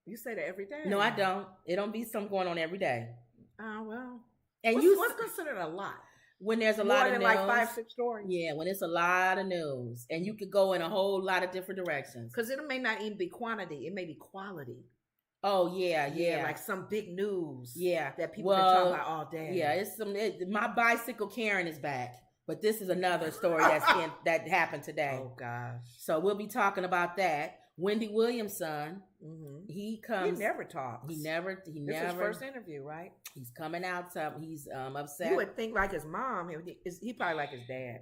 You say that every day. No, I don't. It don't be something going on every day. Well. And what's considered a lot? When there's a More lot of than news, like 5-6 stories. Yeah, when it's a lot of news, and you could go in a whole lot of different directions. Because it may not even be quantity; it may be quality. Oh yeah, like some big news. Yeah, that people can talk about all day. Yeah, it's my bicycle Karen is back, but this is another story that happened today. Oh gosh! So we'll be talking about that. Wendy Williams' son, he comes. He never talks. He never. This is his first interview, right? He's coming out. He's upset. You would think like his mom. He probably like his dad.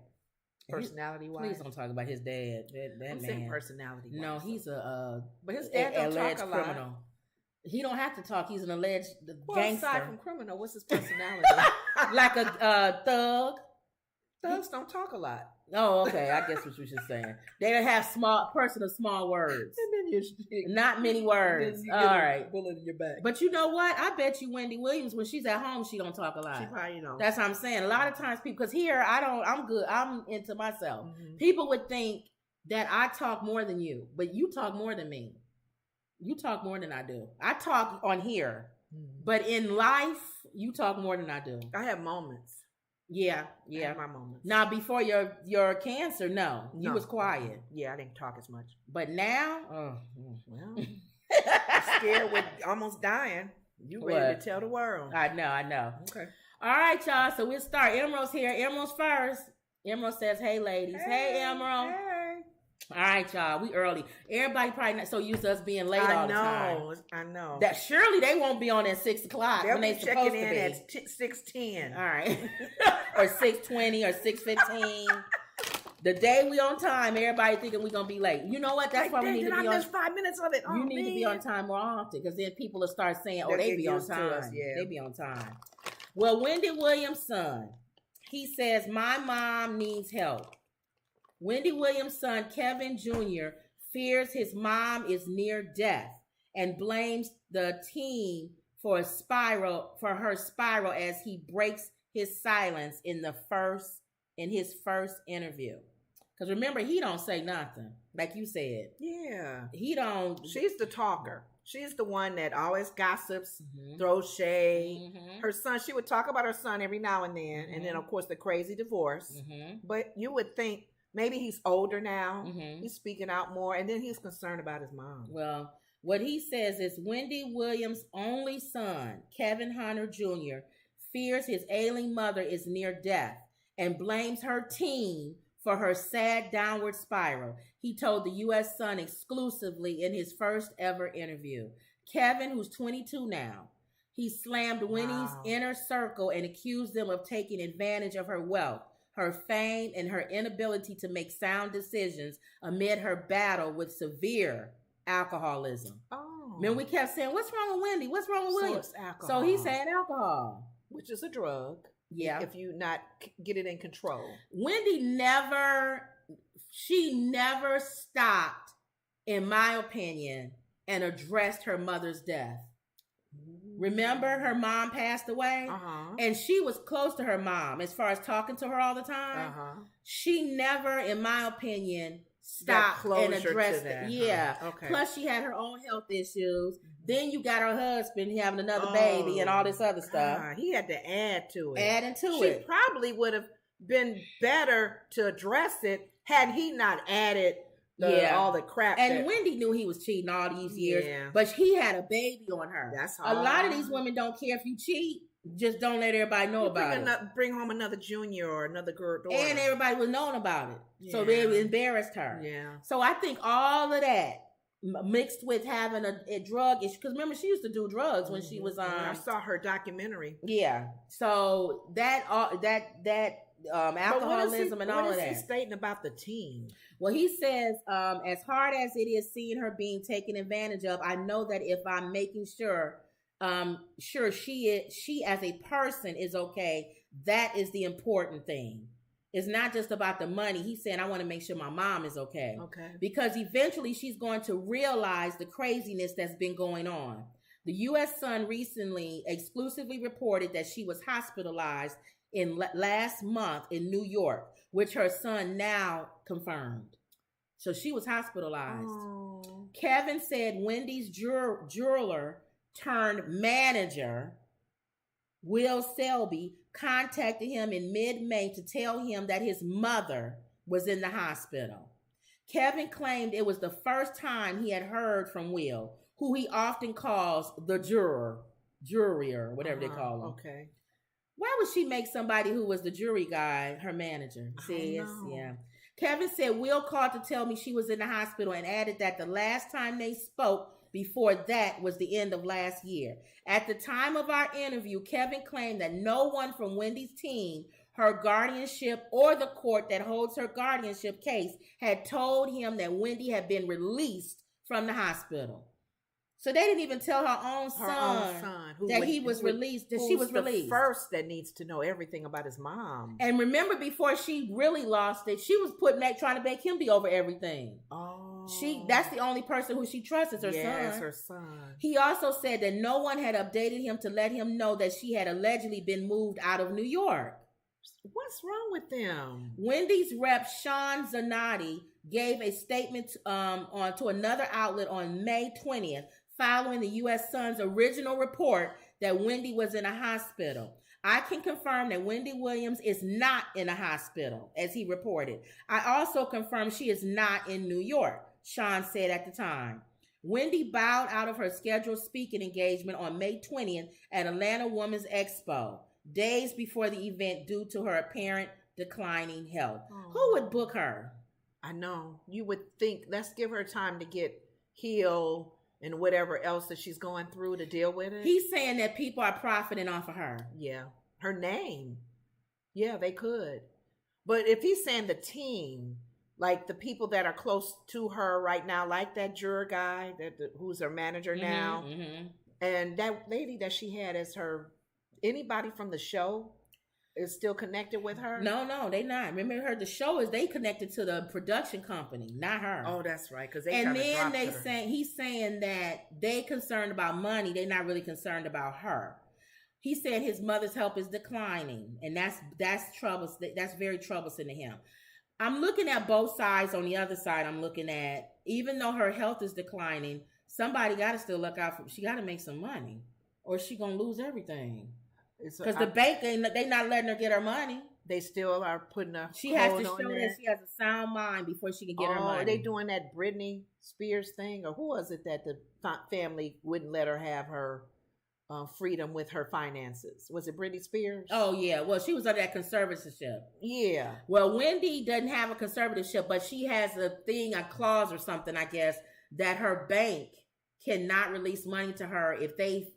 Personality wise, please don't talk about his dad. That I'm man. saying personality. No, he's but his dad don't talk a lot. Criminal. He don't have to talk. He's an alleged gangster. Aside from criminal, what's his personality? Like a thug. Thugs don't talk a lot. Oh, okay. I guess what you should say. They don't have small words. And then not many words. All right. Bullet in your back. But you know what? I bet you Wendy Williams, when she's at home, she don't talk a lot. She probably don't. That's what I'm saying. A lot of times people, because here I'm good. I'm into myself. Mm-hmm. People would think that I talk more than you, but you talk more than me. You talk more than I do. I talk on here, but in life, you talk more than I do. I have moments. Yeah. I have my moments. Now, before your cancer, no, you was quiet. Yeah, I didn't talk as much. But now, well, scared with almost dying. You ready to tell the world? I know. Okay. All right, y'all. So we'll start. Emerald's here. Emerald's first. Emerald says, "Hey, ladies. Hey, Emerald. Hey. All right, y'all. We early. Everybody probably not so used to us being late all the time. I know. That surely they won't be on at 6 o'clock when they supposed to be. At 6:10. All right, or 6:20 or 6:15. The day we on time, everybody thinking we gonna be late. You know what? That's why we need to be on. 5 minutes of it. You need to be on time more often because then people will start saying, "Oh, they be on time. They be on time." Well, Wendy Williams' son, he says, "My mom needs help." Wendy Williams' son, Kevin Jr., fears his mom is near death and blames the team for her spiral as he breaks his silence in his first interview. Because remember, he don't say nothing, like you said. Yeah. He don't. She's the talker. She's the one that always gossips, throws shade. Her son, she would talk about her son every now and then. And then, of course, the crazy divorce. But you would think, maybe he's older now. He's speaking out more. And then he's concerned about his mom. Well, what he says is Wendy Williams' only son, Kevin Hunter Jr., fears his ailing mother is near death and blames her team for her sad downward spiral. He told the U.S. Sun exclusively in his first ever interview. Kevin, who's 22 now, he slammed Winnie's inner circle and accused them of taking advantage of her wealth, her fame, and her inability to make sound decisions amid her battle with severe alcoholism. Oh. Then we kept saying, what's wrong with Wendy? What's wrong with Williams? It's alcohol. So he's saying alcohol. Which is a drug. Yeah. If you not get it in control. Wendy never stopped, in my opinion, and addressed her mother's death. Remember, her mom passed away, and she was close to her mom as far as talking to her all the time. She never, in my opinion, stopped and addressed it. Yeah. Okay. Plus, she had her own health issues. Then you got her husband having another baby and all this other stuff. He had to add to it. She probably would have been better to address it had he not added all the crap. And Wendy knew he was cheating all these years, but he had a baby on her. That's hard. A lot of these women don't care if you cheat. Just don't let everybody know about it. Bring home another junior or another girl daughter. And everybody was knowing about it. Yeah. So they embarrassed her. Yeah. So I think all of that mixed with having a drug issue. Because remember, she used to do drugs when she was on. I saw her documentary. Yeah. So that alcoholism and all of that. What is he stating about the team? Well, he says, as hard as it is seeing her being taken advantage of, I know that if I'm making sure she as a person is okay, that is the important thing. It's not just about the money. He's saying, I want to make sure my mom is okay. Okay. Because eventually she's going to realize the craziness that's been going on. The U.S. Sun recently exclusively reported that she was hospitalized last month in New York, which her son now confirmed. So she was hospitalized. Oh. Kevin said Wendy's jeweler turned manager, Will Selby, contacted him in mid-May to tell him that his mother was in the hospital. Kevin claimed it was the first time he had heard from Will, who he often calls the jury or whatever they call him. Okay. Why would she make somebody who was the jury guy her manager? Yeah. Kevin said Will called to tell me she was in the hospital and added that the last time they spoke before that was the end of last year. At the time of our interview, Kevin claimed that no one from Wendy's team, her guardianship, or the court that holds her guardianship case had told him that Wendy had been released from the hospital. So they didn't even tell her own son that he was released, that she was released. The first that needs to know everything about his mom. And remember, before she really lost it, she was trying to make him be over everything. Oh. That's the only person who she trusts is her son. Yes, her son. He also said that no one had updated him to let him know that she had allegedly been moved out of New York. What's wrong with them? Wendy's rep Sean Zanotti gave a statement to another outlet on May 20th, following the U.S. Sun's original report that Wendy was in a hospital. I can confirm that Wendy Williams is not in a hospital, as he reported. I also confirm she is not in New York, Sean said at the time. Wendy bowed out of her scheduled speaking engagement on May 20th at Atlanta Women's Expo, days before the event due to her apparent declining health. Oh. Who would book her? I know. You would think, let's give her time to get healed and whatever else that she's going through to deal with it. He's saying that people are profiting off of her. Yeah. Her name. Yeah, they could. But if he's saying the team, like the people that are close to her right now, like that juror guy who's her manager now, and that lady that she had as her, anybody from the show is still connected with her? No, they not. Remember the show is they connected to the production company, not her. Oh, that's right. Because he's saying that they concerned about money. They're not really concerned about her. He said his mother's health is declining, and that's troubles. That's very troublesome to him. I'm looking at both sides. On the other side, I'm looking at, even though her health is declining, somebody got to still look out for. She got to make some money, or she gonna lose everything. Because the bank, they not letting her get her money. They still are putting a. She has to show that she has a sound mind before she can get her money. Are they doing that Britney Spears thing, or who was it that the family wouldn't let her have her freedom with her finances? Was it Britney Spears? Oh yeah. Well, she was under that conservatorship. Yeah. Well, Wendy doesn't have a conservatorship, but she has a clause or something, I guess, that her bank cannot release money to her if they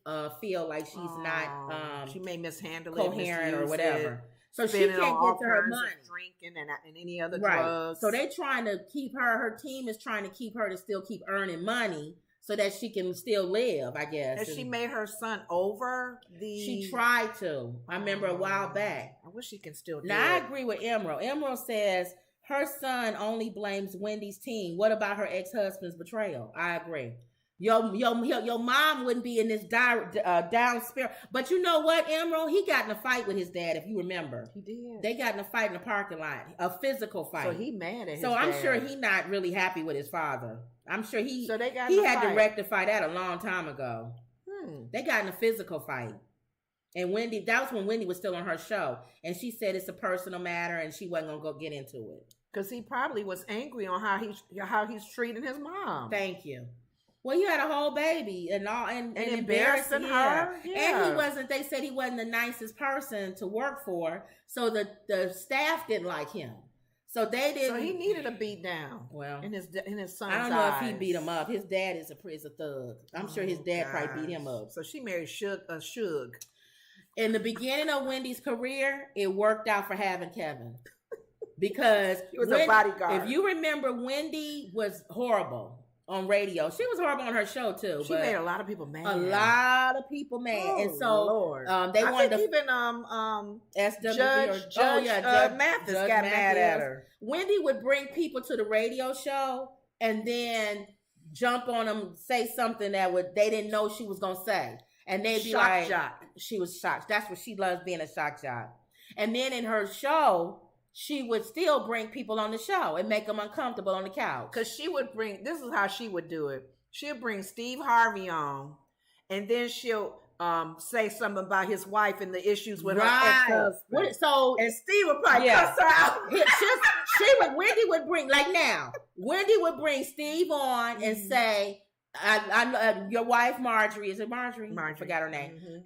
feel like she's not she may mishandle coherent or whatever. So she can't get to her money. Drinking and any other drugs. So they trying to keep her team is trying to keep her to still keep earning money so that she can still live, I guess. Has she made her son over She tried to. I remember a while back. I wish she can still do Now, I agree with Emerald. Emerald says her son only blames Wendy's team. What about her ex-husband's betrayal? I agree. Your mom wouldn't be in this down spirit. But you know what, Emerald? He got in a fight with his dad, if you remember. He did. They got in a fight in the parking lot, a physical fight. So he mad at his So I'm dad. sure he not really happy with his father. I'm sure he had to rectify that a long time ago. They got in a physical fight. And Wendy, that was when Wendy was still on her show. And she said it's a personal matter and she wasn't going to go get into it. Because he probably was angry on how he's treating his mom. Thank you. Well, you had a whole baby and all, and embarrassing her. Yeah. And they said he wasn't the nicest person to work for. So the staff didn't like him. So they didn't. So he needed a beat down. Well, in his son's I don't know if he beat him up. His dad is a thug. I'm sure his dad probably beat him up. So she married Suge. In the beginning of Wendy's career, it worked out for having Kevin. Because he was a bodyguard. If you remember, Wendy was horrible on radio. She was horrible on her show too. She made a lot of people mad. A lot of people mad, and so Lord. They wanted to even Judge Mathis got mad at her. Wendy would bring people to the radio show and then jump on them, say something that they didn't know she was gonna say, and they'd be shock jock. She was shocked. That's what she loves, being a shock jock. And then in her show, she would still bring people on the show and make them uncomfortable on the couch. Because she would this is how she would do it. She'll bring Steve Harvey on, and then she'll say something about his wife and the issues with her ex-husband. So and Steve would probably cuss her out. Wendy would bring, like now, Wendy would bring Steve on and say, I your wife Marjorie, is it Marjorie? I forgot her name.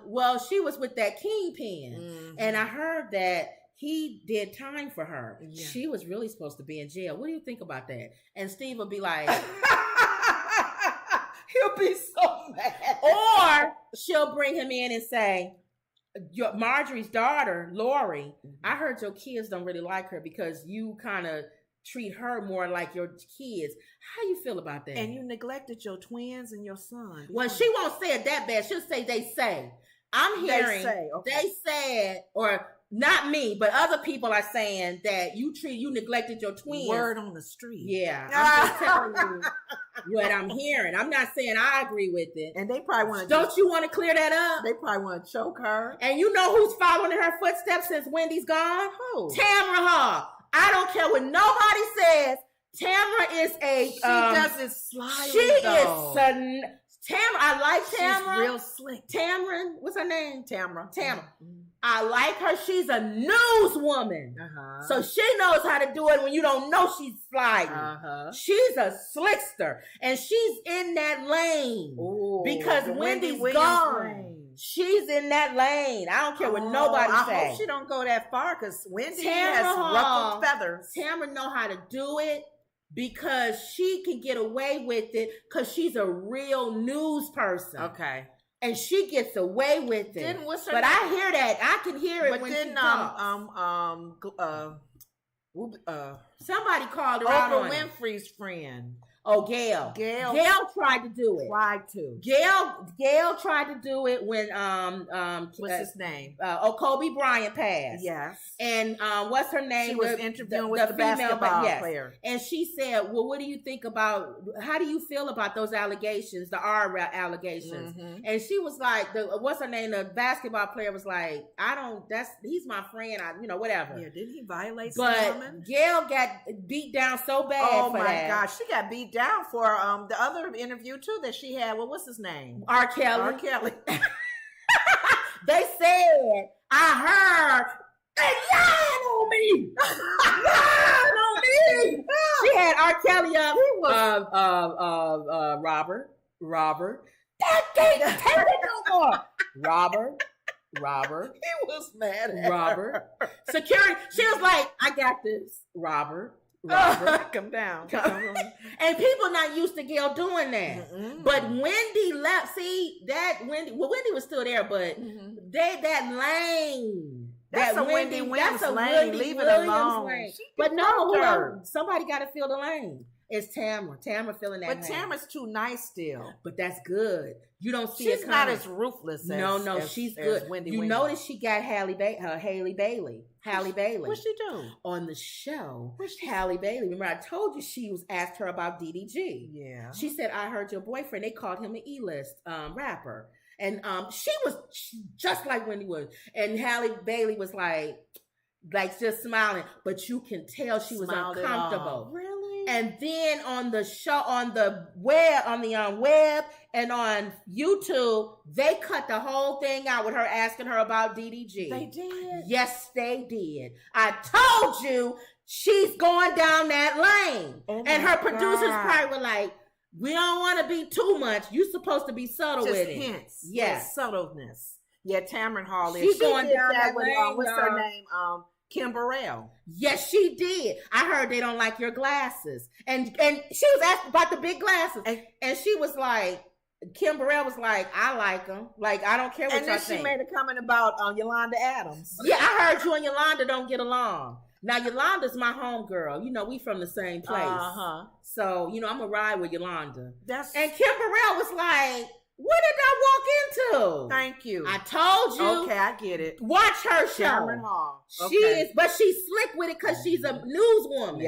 Well, she was with that kingpin, and I heard that he did time for her. Yeah. She was really supposed to be in jail. What do you think about that? And Steve would be like, he'll be so mad. Or she'll bring him in and say, Marjorie's daughter, Lori, I heard your kids don't really like her because you kind of treat her more like your kids. How you feel about that? And you neglected your twins and your son. Well, she won't say it that bad. She'll say they say. I'm hearing they said, or not me, but other people are saying that you neglected your twins. Word on the street. Yeah, I'm just telling you what I'm hearing. I'm not saying I agree with it. And they probably want to. Don't you want to clear that up? They probably want to choke her. And you know who's following in her footsteps since Wendy's gone? Who? Tamara Hall. I don't care what nobody says. Tamara is a. She does it slyly. She though. Is. Tamara, I like Tamara. She's real slick. Tamara, what's her name? Tamara. I like her. She's a newswoman. So she knows how to do it when you don't know she's sliding. She's a slickster. And she's in that lane. Ooh, because Wendy's gone. Lane. She's in that lane. I don't care what nobody says. I hope she don't go that far because Wendy has ruffled feathers. Tamara know how to do it. Because she can get away with it because she's a real news person. Okay. And she gets away with it. But I hear that. I can hear it when she talks. Somebody called her out on Oprah Winfrey's friend. Oh, Gail. Gail tried to do it. Gail tried to do it when what's his name? Kobe Bryant passed. Yes. And what's her name? She was interviewing with the basketball player. And she said, "Well, what do you think about? How do you feel about those allegations? The R allegations?" And she was like, "What's her name? The basketball player was like, I don't. He's my friend. Whatever." Yeah. Didn't he violate some woman? Gail got beat down so bad. Oh my gosh, she got beat down for the other interview too that she had. Well, what's his name? R. Kelly. They said, I heard they lied on me. Lied on me. She had R. Kelly up. He was Robert. That can't take it no more. Robert. He was mad at Robert. Security. She was like, I got this. Robert, come down. And people not used to Gail doing that. But Wendy left. See that Wendy. Well, Wendy was still there, but that lane. That's a Wendy Williams lane. Leave it alone. But no, somebody got to fill the lane. It's Tamara. Tamara filling that. But Tamara's too nice still. But that's good. You don't see she's not as ruthless. She's good. You notice she got Halle Bailey. What'd she do on the show? Halle Bailey. Remember, I told you she was asked her about DDG. Yeah. She said, "I heard your boyfriend. They called him an E-list rapper." And she was just like Wendy was. And Halle Bailey was like just smiling, but you can tell she was uncomfortable. Really? And then on the show, on the web and on YouTube, they cut the whole thing out with her asking her about DDG. They did? Yes, they did. I told you she's going down that lane. And her producers probably were like, we don't want to be too much. You're supposed to be subtle with it. Hints. Yes. Subtleness. Yeah, Tamron Hall is. She's going down that lane. What's her name? Kim Burrell. Yes, she did. I heard they don't like your glasses. And she was asked about the big glasses. And she was like, Kim Burrell was like, I like them. Like, I don't care what y'all think. And then she made a comment about Yolanda Adams. Yeah, I heard you and Yolanda don't get along. Now, Yolanda's my homegirl. We from the same place. So, I'm going to ride with Yolanda. And Kim Burrell was like, what did I walk into? Thank you. I told you. Okay, I get it. Watch her show. Cameron Hall. Okay. She is, but she's slick with it because she's a newswoman.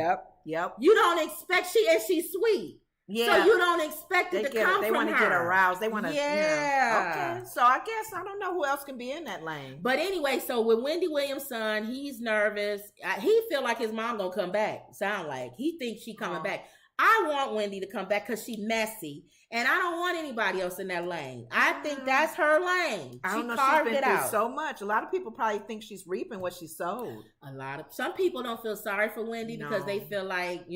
Yep. You don't expect she's sweet. Yeah. So you don't expect it to come from her. They want to get aroused. They want to. Yeah. Okay. So I guess I don't know who else can be in that lane. But anyway, so with Wendy Williams' son, he's nervous. He feel like his mom gonna come back. Sound like he thinks she coming back. I want Wendy to come back because she messy, and I don't want anybody else in that lane. I think that's her lane. I don't know. She's been through so much. A lot of people probably think she's reaping what she sowed. Some people don't feel sorry for Wendy because they feel like,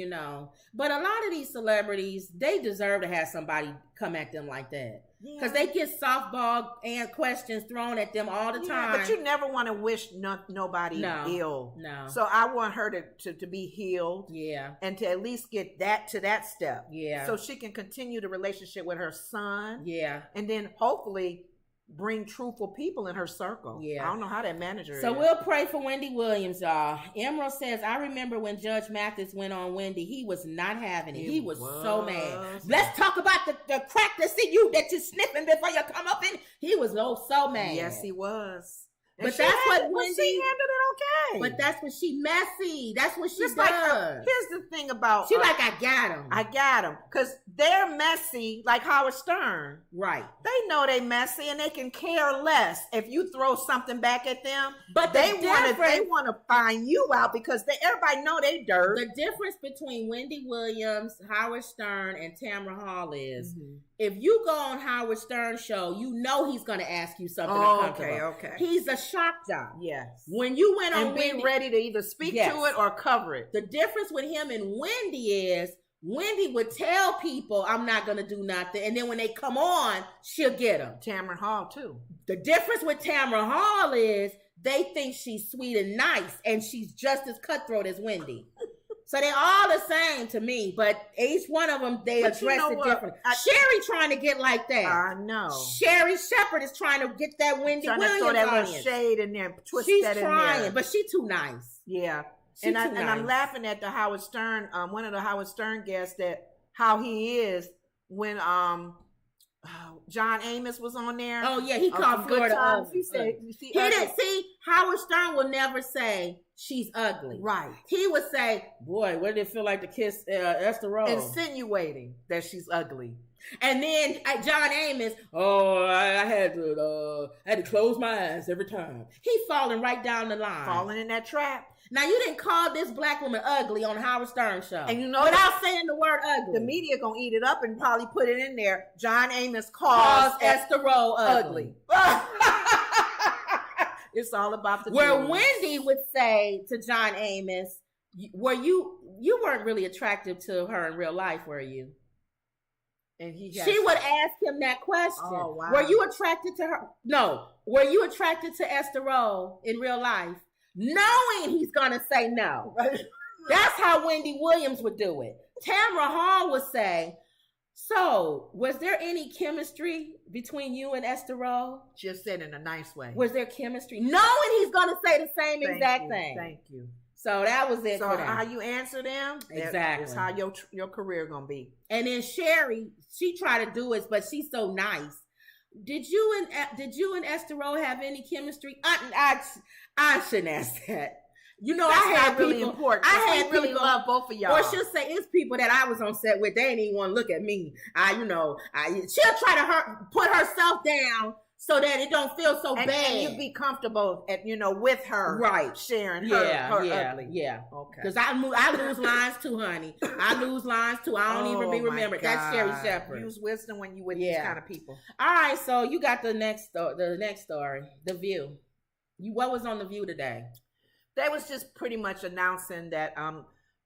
but a lot of these celebrities, they deserve to have somebody come at them like that. Because they get softball and questions thrown at them all the time. But you never want to wish nobody ill. No. So I want her to be healed. Yeah. And to at least get to that step. Yeah. So she can continue the relationship with her son. Yeah. And then hopefully bring truthful people in her circle. Yeah. I don't know how that manager is. So we'll pray for Wendy Williams, y'all. Emerald says, I remember when Judge Mathis went on Wendy, he was not having it. He was so mad. Let's talk about the crack that's in you that you're sniffing before you come up in. He was so mad. Yes, he was. But that's what Wendy she handled it okay. But that's what she messy. That's what she does. Here's the thing about she like I got him because they're messy like Howard Stern. Right. They know they messy and they can care less if you throw something back at them. But they want to find you out because everybody know they dirt. The difference between Wendy Williams, Howard Stern, and Tamara Hall is if you go on Howard Stern's show, you know he's going to ask you something uncomfortable. Okay. He's a shock job. Yes. When you went on Wendy, be ready to either speak to it or cover it. The difference with him and Wendy is Wendy would tell people, I'm not going to do nothing. And then when they come on, she'll get them. Tamara Hall, too. The difference with Tamara Hall is they think she's sweet and nice, and she's just as cutthroat as Wendy. So they're all the same to me, but each one of them, they address it differently. Sherry trying to get like that. I know. Sherry Shepherd is trying to get that Wendy Williams to throw that audience. Little shade in there and twist She's that in trying, there. but she's too nice. Yeah. And I'm laughing at the Howard Stern, one of the Howard Stern guests, that how he is when John Amos was on there. Oh yeah, he called Florida. He said he didn't see. Howard Stern will never say she's ugly. Right. He would say, "Boy, what did it feel like to kiss Esther Rose?" Insinuating that she's ugly. And then John Amos, I had to close my eyes every time. He falling right down the line, falling in that trap. Now you didn't call this black woman ugly on Howard Stern show, and you know without saying the word ugly. The media gonna eat it up and probably put it in there. John Amos calls Esther Rose ugly. It's all about the where news. Wendy would say to John Amos, "Were you weren't really attractive to her in real life, were you?" And she would ask him that question. Oh, wow. Were you attracted to her? No. Were you attracted to Esther Rose in real life? Knowing he's going to say no. That's how Wendy Williams would do it. Tamara Hall would say, so was there any chemistry between you and Esther Rose? Just said in a nice way. Was there chemistry? Knowing he's going to say the same exact thing. Thank you. So that was it. So how you answer them, exactly, is how your career gonna be. And then Sherry, she tried to do it, but she's so nice. Did you and Esther Rose have any chemistry? I shouldn't ask that. You know, that's I had not really people, important. I had really people, love both of y'all. Or she'll say it's people that I was on set with. They ain't even want to look at me. She'll try to put herself down so that it don't feel so bad. And you be comfortable with her, right? Sharing her ugly. Yeah. Okay. Because I lose lines too, honey. I lose lines too. I don't even be remembered. That's Sherry Shepherd. Use wisdom when you with these kind of people. All right, so you got the next story, The View. What was on The View today? They was just pretty much announcing that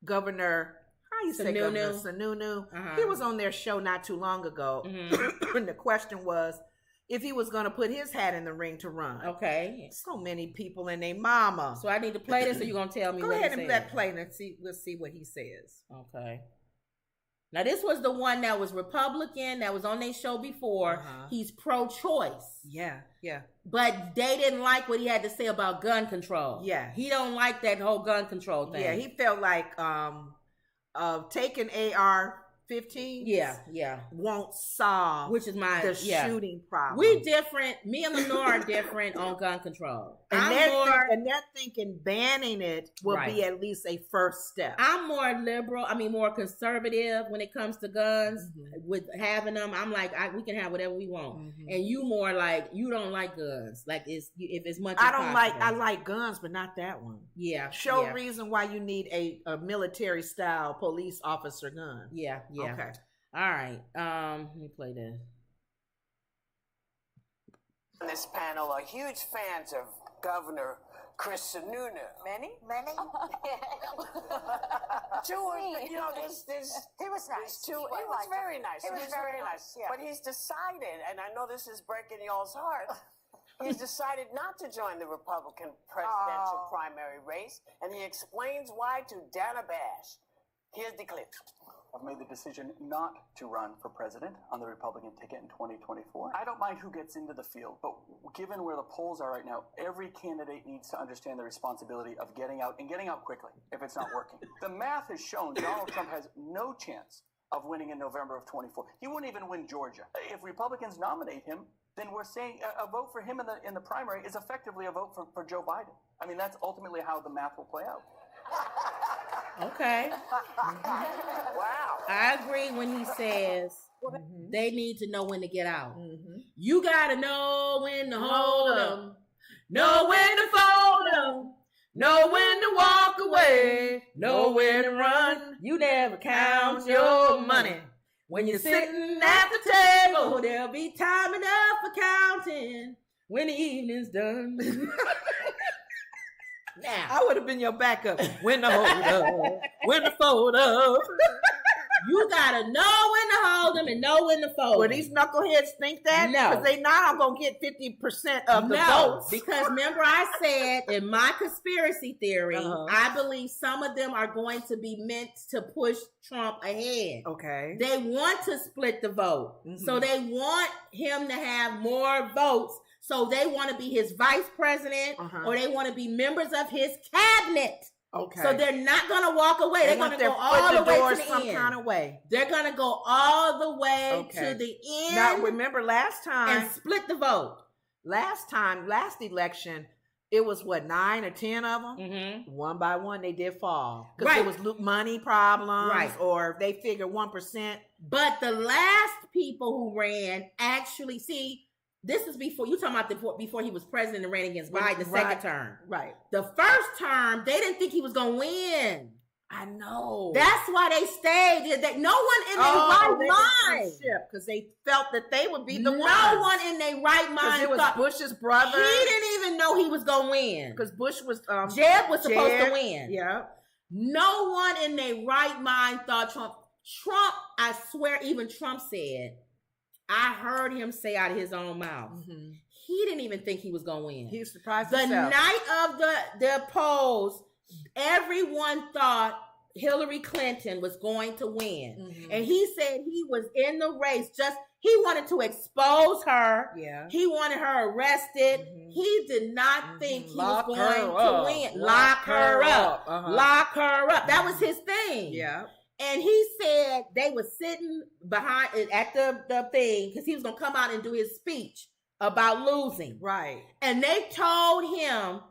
Governor, how you say Governor Sununu, he was on their show not too long ago, and the question was if he was going to put his hat in the ring to run. Okay. So many people and their mama. So I need to play this, or you going to tell me? Go what ahead he and said? play and we'll see what he says. Okay. Now this was the one that was Republican, that was on their show before. He's pro-choice. Yeah. But they didn't like what he had to say about gun control. Yeah. He don't like that whole gun control thing. Yeah, he felt like taking AR 15s, yeah, won't solve which is the shooting problem. We different. Me and Lenore are different on gun control. And they're thinking banning it will be at least a first step. I'm more liberal. I mean, more conservative when it comes to guns. With having them, I'm like, we can have whatever we want. And you more like, you don't like guns. Like, if it's much as possible. I like guns, but not that one. Yeah. Show reason why you need a military style police officer gun. Yeah. Okay. All right. Let me play this. This panel are huge fans of Governor Chris Sununu. Many? He was nice. He was very nice. He was very nice. Yeah. But he's decided, and I know this is breaking y'all's heart, he's decided not to join the Republican presidential primary race, and he explains why to Dana Bash. Here's the clip. I've made the decision not to run for president on the Republican ticket in 2024. I don't mind who gets into the field, but given where the polls are right now, every candidate needs to understand the responsibility of getting out and getting out quickly if it's not working. The math has shown Donald Trump has no chance of winning in November of 24. He wouldn't even win Georgia. If Republicans nominate him, then we're saying a vote for him in the primary is effectively a vote for Joe Biden. I mean, that's ultimately how the math will play out. Okay. Wow. I agree when he says they need to know when to get out. You gotta know when to hold them, know when to fold them, know when to walk away, know when to run. You never count your money. When you're sitting at the table, there'll be time enough for counting when the evening's done. Now, I would have been your backup. When to hold up, when to fold up. You gotta know when to hold them and know when to fold. Well, these knuckleheads think that? No. Because they not gonna get 50% of the votes. Because remember I said in my conspiracy theory, I believe some of them are going to be meant to push Trump ahead. Okay. They want to split the vote. So they want him to have more votes. So they want to be his vice president or they want to be members of his cabinet. Okay. So they're not going to walk away. They're going to go all the way to the some end. kind of way. They're going to go all the way to the end. Now, remember last time. And split the vote. Last election, it was 9 or 10 of them? One by one, they did fall. Because there was money problems or they figured 1%. But the last people who ran actually, this is before you talking about before he was president and ran against Biden the second term. Right. The first term, they didn't think he was going to win. I know. That's why they stayed. No one in their right mind. Because they felt that they would be the one. No one in their right mind. It was Bush's brother. He didn't even know he was going to win. Because Bush was... Jeb was supposed to win. Yeah. No one in their right mind thought Trump, I swear, even Trump said... I heard him say out of his own mouth. He didn't even think he was going to win. He was surprised the himself. night of the polls, everyone thought Hillary Clinton was going to win. And he said he was in the race. He wanted to expose her. Yeah. He wanted her arrested. He did not think he was going to win. Lock her up. Lock her up. That was his thing. Yeah. And he said they were sitting behind at the thing because he was going to come out and do his speech about losing. Right. And they told him,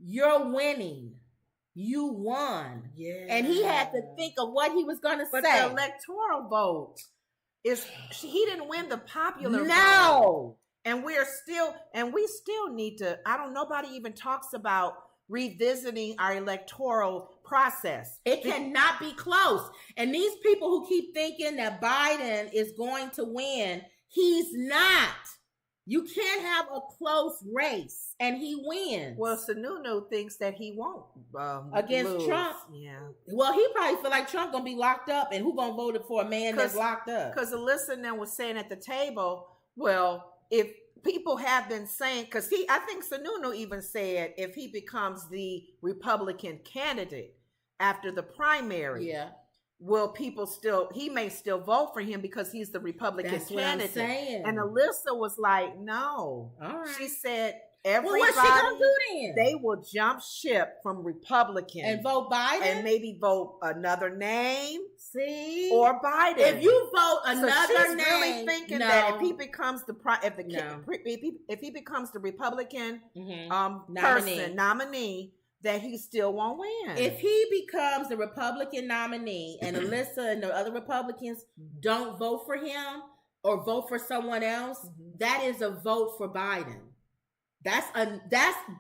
you're winning. You won. Yeah. And he had to think of what he was going to say. But the electoral vote he didn't win the popular vote. No. And we still need to, nobody even talks about revisiting our electoral process. It cannot be close. And these people who keep thinking that Biden is going to win, he's not. You can't have a close race and he wins. Well, Sununu thinks that he won't against lose. Trump. Yeah. Well, he probably feel like Trump gonna be locked up, and who gonna vote for a man that's locked up? Because Alyssa and them was saying at the table, well, if people have been saying, because I think Sununu even said if he becomes the Republican candidate after the primary, will people he may still vote for him because he's the Republican candidate. What I'm saying. And Alyssa was like, no. All right. She said everybody, what's she gonna do then? They will jump ship from Republican and vote Biden and maybe vote another name. See, or Biden. If you vote another she's name, really thinking that if he becomes if he becomes the Republican nominee, that he still won't win. If he becomes the Republican nominee and Alyssa and the other Republicans don't vote for him or vote for someone else, that is a vote for Biden. That's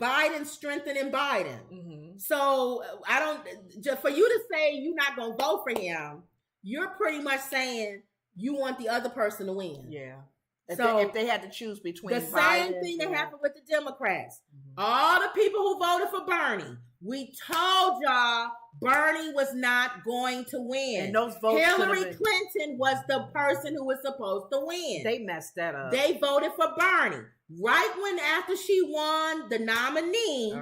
Biden strengthening Biden. So I don't, just for you to say you're not gonna vote for him, you're pretty much saying you want the other person to win. Yeah. If they had to choose between the same thing that happened with the Democrats, all the people who voted for Bernie, we told y'all Bernie was not going to win. And those votes Hillary Clinton was the person who was supposed to win. They messed that up. They voted for Bernie. Right when after she won the nominee,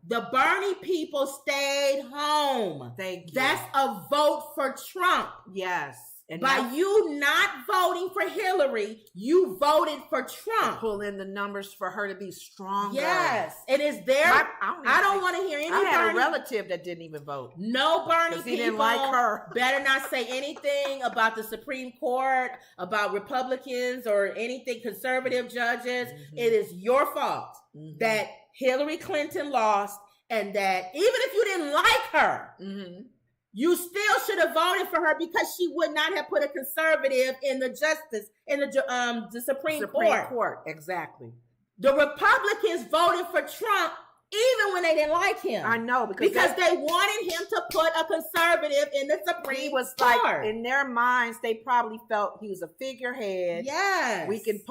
the Bernie people stayed home. Thank you. That's a vote for Trump. Yes. And by you not voting for Hillary, you voted for Trump. Pull in the numbers for her to be stronger. Yes. It is there. I don't want to hear any I had Bernie. a relative that didn't even vote. No Bernie people he didn't like her. Better not say anything about the Supreme Court, about Republicans or anything, conservative judges. It is your fault that Hillary Clinton lost and that even if you didn't like her, you still should have voted for her because she would not have put a conservative in the Supreme Court. Exactly. The Republicans voted for Trump even when they didn't like him. I know because they wanted him to put a conservative in the Supreme Court. Like in their minds, they probably felt he was a figurehead. Yes,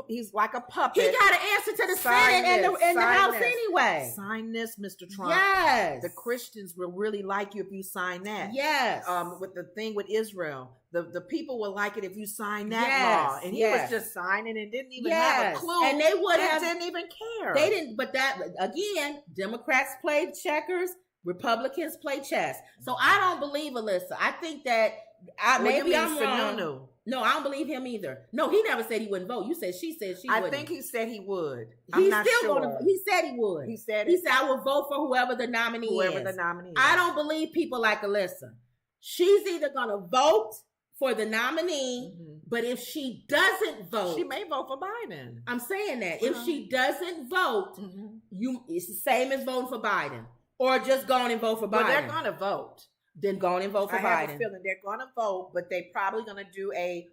he's like a puppet. He got an answer to the Senate and the House anyway. Sign this, Mr. Trump. Yes, the Christians will really like you if you sign that. Yes, with the thing with Israel. The people will like it if you sign that law. And he was just signing and didn't even have a clue. And they didn't even care. They didn't, but that, again, Democrats played checkers, Republicans play chess. So I don't believe Alyssa. I think that, maybe I'm wrong. No, I don't believe him either. No, he never said he wouldn't vote. You said she said she wouldn't. I think he said he would. He said he would. He said I will vote for whoever the nominee is. I don't believe people like Alyssa. She's either going to vote for the nominee, but if she doesn't vote, she may vote for Biden. I'm saying that if she doesn't vote, it's the same as voting for Biden, or just go on and vote for Biden. Well, they're going to vote. Then go on and vote for Biden. I have a feeling they're going to vote, but they're probably going to do a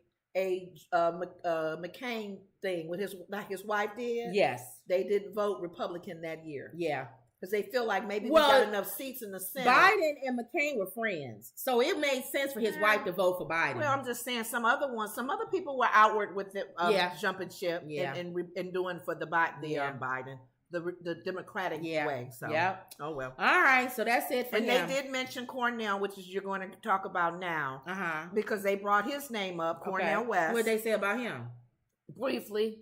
McCain thing with like his wife did. Yes, they didn't vote Republican that year. Yeah. Because they feel like maybe we got enough seats in the Senate. Biden and McCain were friends. So it made sense for his wife to vote for Biden. Well, I'm just saying some other people were outward with the jumping ship and doing for the Biden, the Democratic way. So, oh well. All right, so that's it for him. And they did mention Cornell, which is you're going to talk about now. Because they brought his name up, Cornell West. What did they say about him? Briefly.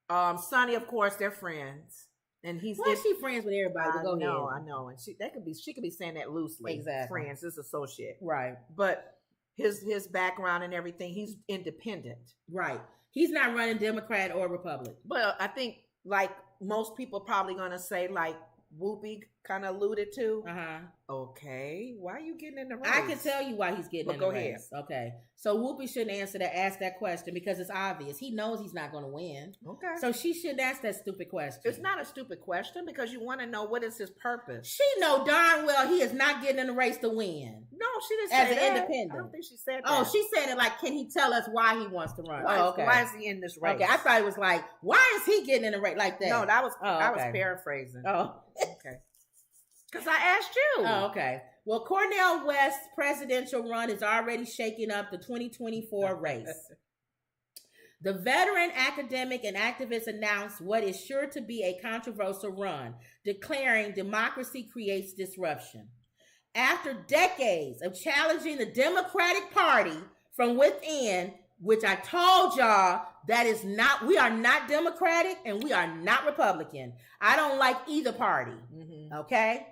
Sonny, of course, they're friends. And she's friends with everybody. I know. And she could be saying that loosely. Exactly. Friends, this associate. Right. But his background and everything, he's independent. Right. He's not running Democrat or Republican. But I think like most people probably gonna say like Whoopi kind of alluded to. Okay, why are you getting in the race? I can tell you why he's getting in the race. Okay, so Whoopi shouldn't ask that question because it's obvious. He knows he's not going to win. Okay, so she shouldn't ask that stupid question. It's not a stupid question because you want to know what is his purpose. She know darn well he is not getting in the race to win. No, she didn't say as an that. Independent. I don't think she said that. Oh, she said it like, can he tell us why he wants to run? Why is he in this race? Okay, I thought it was like, why is he getting in the race like that? No, I was paraphrasing. Oh, okay. Because I asked you. Oh, okay. Well, Cornel West's presidential run is already shaking up the 2024 race. The veteran academic and activist announced what is sure to be a controversial run, declaring democracy creates disruption. After decades of challenging the Democratic Party from within, which I told y'all we are not Democratic and we are not Republican. I don't like either party. Okay?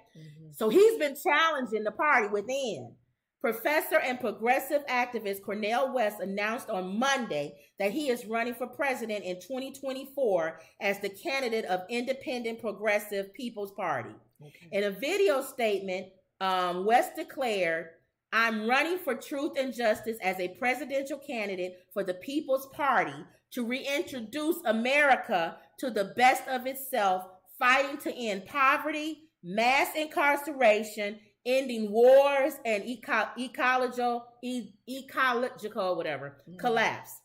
So he's been challenging the party within. Professor and progressive activist Cornel West announced on Monday that he is running for president in 2024 as the candidate of Independent Progressive People's Party. Okay. In a video statement, West declared, I'm running for truth and justice as a presidential candidate for the People's Party to reintroduce America to the best of itself, fighting to end poverty, mass incarceration, ending wars, and ecological collapse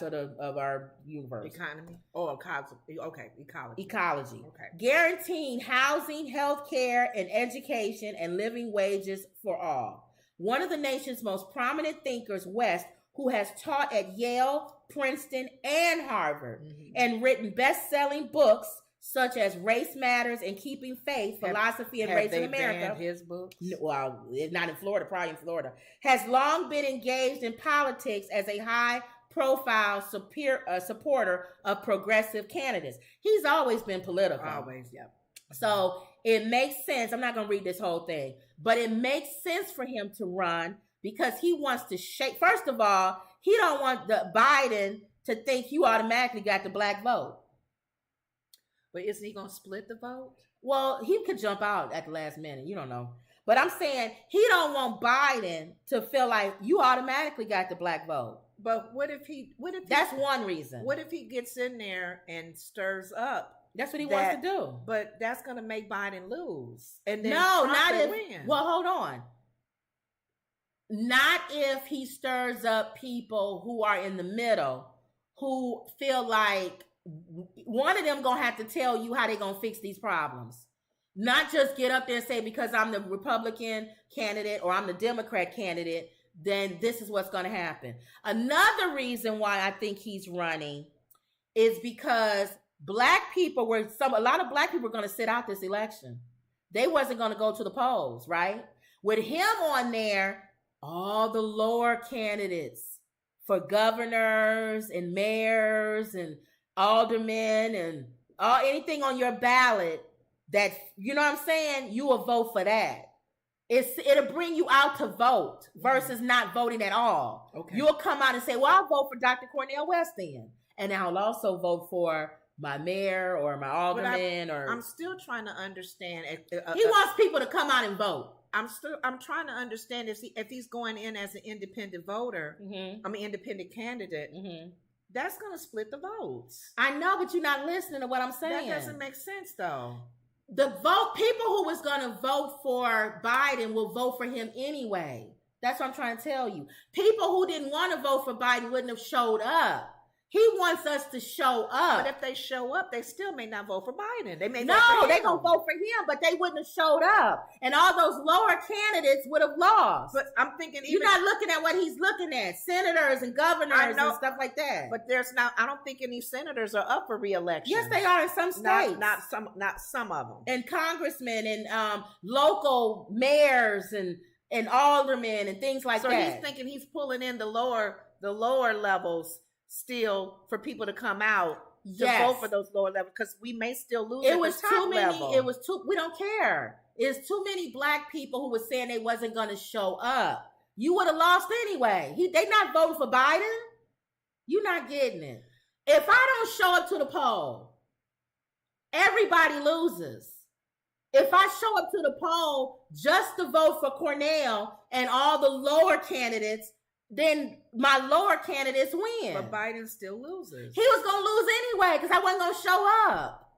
of our universe. Economy? Oh, okay, Ecology. Okay. Guaranteeing housing, health care, and education and living wages for all. One of the nation's most prominent thinkers, West, who has taught at Yale, Princeton, and Harvard, and written best-selling books such as Race Matters and Keeping Faith, Philosophy and Race in America. Banned his books? Well, not in Florida, probably in Florida. Has long been engaged in politics as a high-profile supporter of progressive candidates. He's always been political. Always, yep. So it makes sense. I'm not going to read this whole thing, but it makes sense for him to run because he wants to shake. First of all, he don't want the Biden to think you automatically got the black vote. But isn't he going to split the vote? Well, he could jump out at the last minute. You don't know. But I'm saying he don't want Biden to feel like you automatically got the black vote. But that's one reason. What if he gets in there and stirs up? That's what he wants to do. But that's going to make Biden lose. And then win. Well, hold on. Not if he stirs up people who are in the middle, who feel like one of them gonna have to tell you how they gonna fix these problems. Not just get up there and say, because I'm the Republican candidate or I'm the Democrat candidate, then this is what's gonna happen. Another reason why I think he's running is because a lot of black people were gonna sit out this election. They wasn't gonna go to the polls, right? With him on there, all the lower candidates for governors and mayors and aldermen and anything on your ballot that, you know what I'm saying, you will vote for that. It'll bring you out to vote versus not voting at all. Okay. You'll come out and say, well, I'll vote for Dr. Cornel West then. And I'll also vote for my mayor or my alderman. I'm still trying to understand. He wants people to come out and vote. I'm trying to understand if he's going in as an independent voter, independent candidate, that's going to split the votes. I know, but you're not listening to what I'm saying. That doesn't make sense, though. People who was going to vote for Biden will vote for him anyway. That's what I'm trying to tell you. People who didn't want to vote for Biden wouldn't have showed up. He wants us to show up. But if they show up, they still may not vote for Biden. They may they're going to vote for him, but they wouldn't have showed up. And all those lower candidates would have lost. But I'm thinking you're not looking at what he's looking at. Senators and governors and stuff like that. But I don't think any senators are up for re-election. Yes, they are in some states. Not some of them. And congressmen and local mayors and aldermen and things like that. So he's thinking he's pulling in the lower levels still for people to come out to vote for those lower levels, because we may still lose. It was too many. We don't care. It's too many black people who were saying they wasn't going to show up. You would have lost anyway. They not voting for Biden. You're not getting it. If I don't show up to the poll, everybody loses. If I show up to the poll just to vote for Cornell and all the lower candidates, then my lower candidates win. But Biden still loses. He was going to lose anyway because I wasn't going to show up.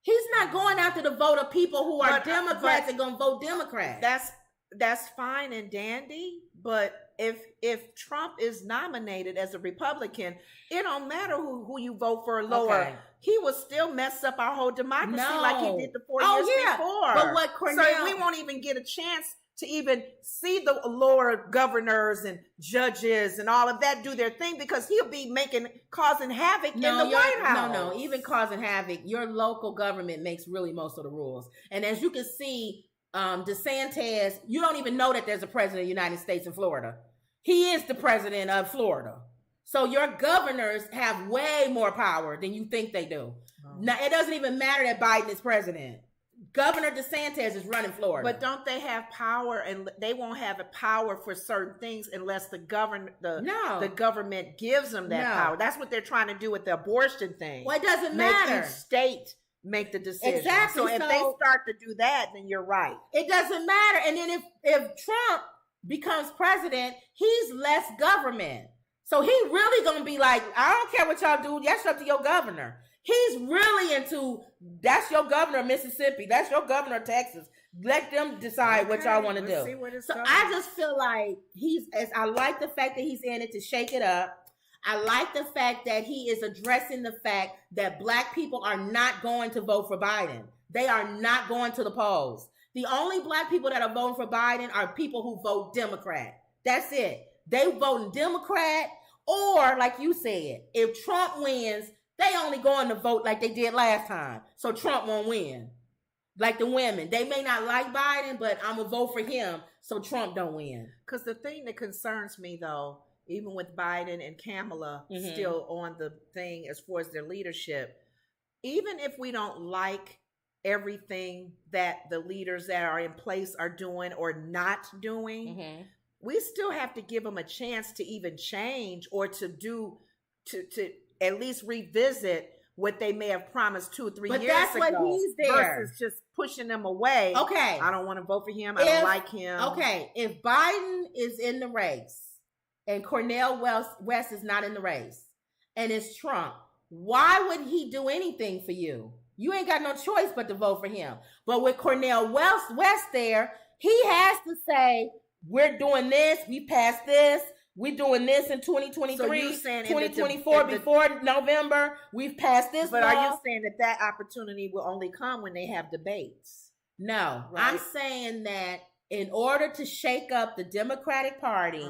He's not going after the vote of people who are Democrats and going to vote Democrat. That's fine and dandy, but if Trump is nominated as a Republican, it don't matter who you vote for lower. Okay. He will still mess up our whole democracy like he did the 4 years before. But what Cornel... So we won't even get a chance to even see the lower governors and judges and all of that do their thing, because he'll be causing havoc in the White House. No, even causing havoc. Your local government makes really most of the rules. And as you can see, DeSantis, you don't even know that there's a president of the United States in Florida. He is the president of Florida. So your governors have way more power than you think they do. Oh. Now, it doesn't even matter that Biden is president. Governor DeSantis is running Florida. But don't they have power, and they won't have a power for certain things unless the government gives them that power. That's what they're trying to do with the abortion thing. Well, it doesn't matter. Make each state make the decision. Exactly. So if they start to do that, then you're right. It doesn't matter. And then if Trump becomes president, he's less government. So he really gonna be like, I don't care what y'all do, that's up to your governor. He's really into, that's your governor of Mississippi, that's your governor of Texas. Let them decide what y'all want to do. So I just feel like I like the fact that he's in it to shake it up. I like the fact that he is addressing the fact that Black people are not going to vote for Biden. They are not going to the polls. The only Black people that are voting for Biden are people who vote Democrat. That's it. They voting Democrat, or like you said, if Trump wins, they only going to vote like they did last time. So Trump won't win. Like the women, they may not like Biden, but I'm going to vote for him so Trump don't win. Because the thing that concerns me, though, even with Biden and Kamala still on the thing as far as their leadership, even if we don't like everything that the leaders that are in place are doing or not doing, we still have to give them a chance to even change or to at least revisit what they may have promised 2 or 3 years ago. But that's what he's there. Versus just pushing them away. Okay. I don't want to vote for him. I don't like him. Okay. If Biden is in the race and Cornel West is not in the race and it's Trump, why would he do anything for you? You ain't got no choice but to vote for him. But with Cornel West there, he has to say, we're doing this, we passed this, we're doing this in 2023, so you saying 2024, before November, we've passed this. But are you saying that opportunity will only come when they have debates? No, right? I'm saying that in order to shake up the Democratic Party,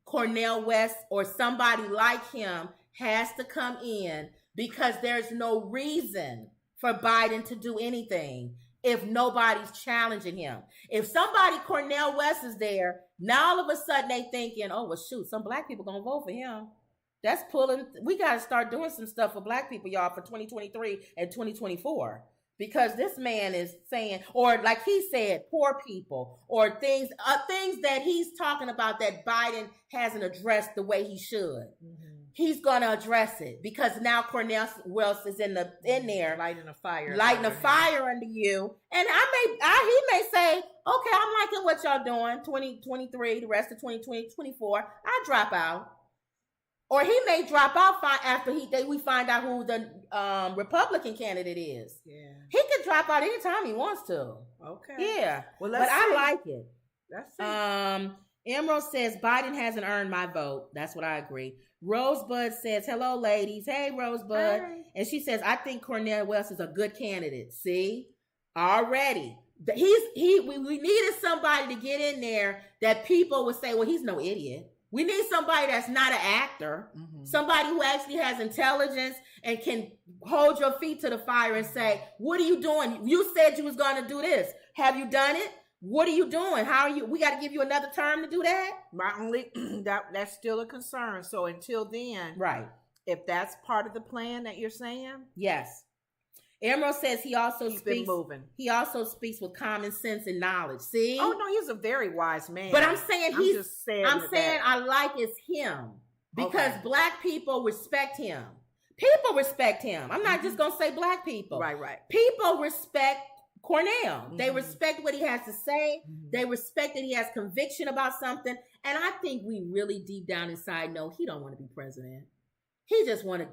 Cornel West or somebody like him has to come in, because there's no reason for Biden to do anything if nobody's challenging him. If somebody, Cornel West, is there, now all of a sudden they thinking, oh, well, shoot, some Black people gonna vote for him. That's pulling. We got to start doing some stuff for Black people, y'all, for 2023 and 2024. Because this man is saying, or like he said, poor people, or things that he's talking about that Biden hasn't addressed the way he should. He's gonna address it, because now Cornel West is in there lighting a fire under you. And he may say, okay, I'm liking what y'all doing 2023, the rest of 2020, 24, I drop out. Or he may drop out after we find out who the Republican candidate is. Yeah, he can drop out anytime he wants to. Okay. Yeah. Well, but I like it. Let's see. Emerald says Biden hasn't earned my vote. That's what I agree. Rosebud says, hello, ladies. Hey, Rosebud. Hi. And she says, I think Cornel West is a good candidate. See? Already. We needed somebody to get in there that people would say, well, he's no idiot. We need somebody that's not an actor. Somebody who actually has intelligence and can hold your feet to the fire and say, what are you doing? You said you was going to do this. Have you done it? What are you doing? How are you? We got to give you another term to do that? My only that's still a concern. So until then, right? If that's part of the plan that you're saying, yes. Emerald says he also speaks with common sense and knowledge. See? Oh no, he's a very wise man. But I'm saying I like is him, because Black people respect him. People respect him. I'm not just gonna say Black people. Right. People respect Cornel. They respect what he has to say. They respect that he has conviction about something. And I think we really deep down inside know he don't want to be president. He just want to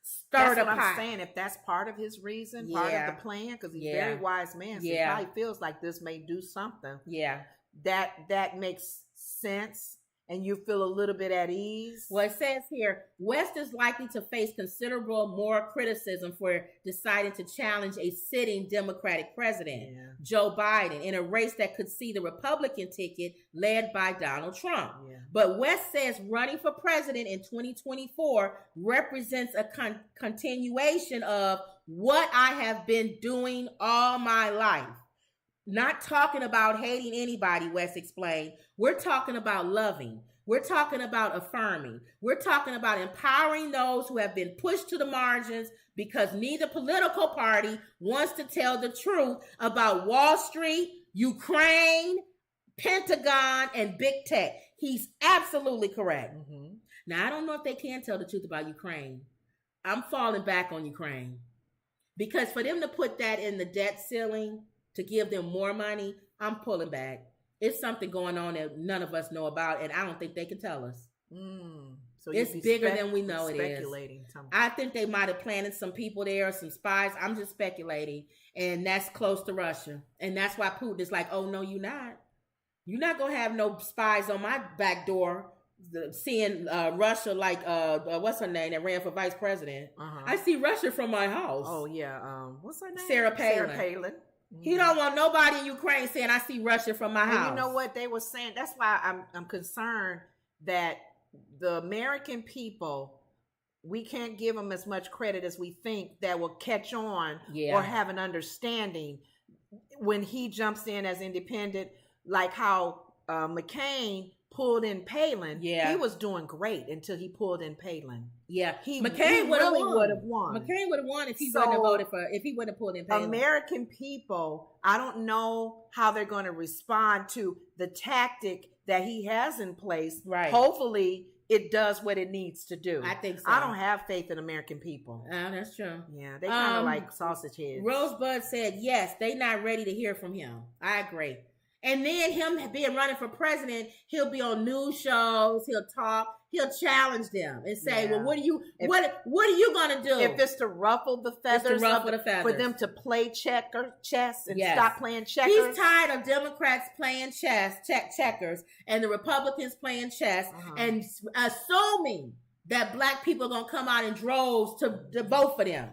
stir the pot. I'm saying, if that's part of his reason, part of the plan, because he's a very wise man, so he probably feels like this may do something. Yeah. That makes sense. And you feel a little bit at ease. Well, it says here, West is likely to face considerable more criticism for deciding to challenge a sitting Democratic president, Joe Biden, in a race that could see the Republican ticket led by Donald Trump. Yeah. But West says running for president in 2024 represents a continuation of what I have been doing all my life. Not talking about hating anybody, West explained. We're talking about loving. We're talking about affirming. We're talking about empowering those who have been pushed to the margins because neither political party wants to tell the truth about Wall Street, Ukraine, Pentagon, and big tech. He's absolutely correct. Now, I don't know if they can tell the truth about Ukraine. I'm falling back on Ukraine. Because for them to put that in the debt ceiling, to give them more money, I'm pulling back. It's something going on that none of us know about, and I don't think they can tell us. So it's bigger than we know it is. Something. I think they might have planted some people there, some spies. I'm just speculating, and that's close to Russia, and that's why Putin is like, "Oh no, you're not. You're not gonna have no spies on my back door." Seeing Russia, like what's her name that ran for vice president? I see Russia from my house. Oh yeah, what's her name? Sarah Palin. He don't want nobody in Ukraine saying I see Russia from my house. You know what they were saying? That's why I'm concerned that the American people, we can't give them as much credit as we think that will catch on or have an understanding when he jumps in as independent, like how McCain pulled in Palin. Yeah, he was doing great until he pulled in Palin. Yeah, McCain would have won. McCain would have won if he wouldn't have voted for. If he wouldn't have pulled in Palin. American people, I don't know how they're going to respond to the tactic that he has in place. Right. Hopefully, it does what it needs to do. I think so. I don't have faith in American people. That's true. Yeah, they kind of like sausage heads. Rosebud said, yes, they not ready to hear from him. I agree. And then him being running for president, he'll be on news shows. He'll talk. He'll challenge them and say, "Well, what are you gonna do?" If it's to ruffle the feathers, for them to play chess and stop playing checkers. He's tired of Democrats playing checkers, and the Republicans playing chess, and assuming that black people are gonna come out in droves to vote for them.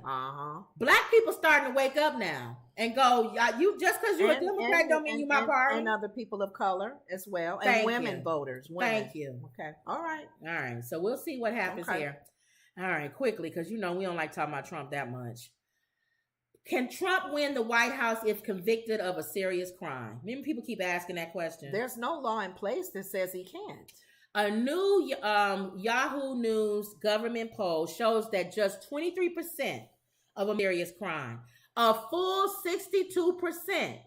Black people starting to wake up now and go, you just because you're a Democrat don't mean you my party. And other people of color as well, and women voters. Thank you. Okay. All right. So we'll see what happens here. All right, quickly, because we don't like talking about Trump that much. Can Trump win the White House if convicted of a serious crime? Many people keep asking that question. There's no law in place that says he can't. A new Yahoo News government poll shows that just 23% of a serious crime. A full 62%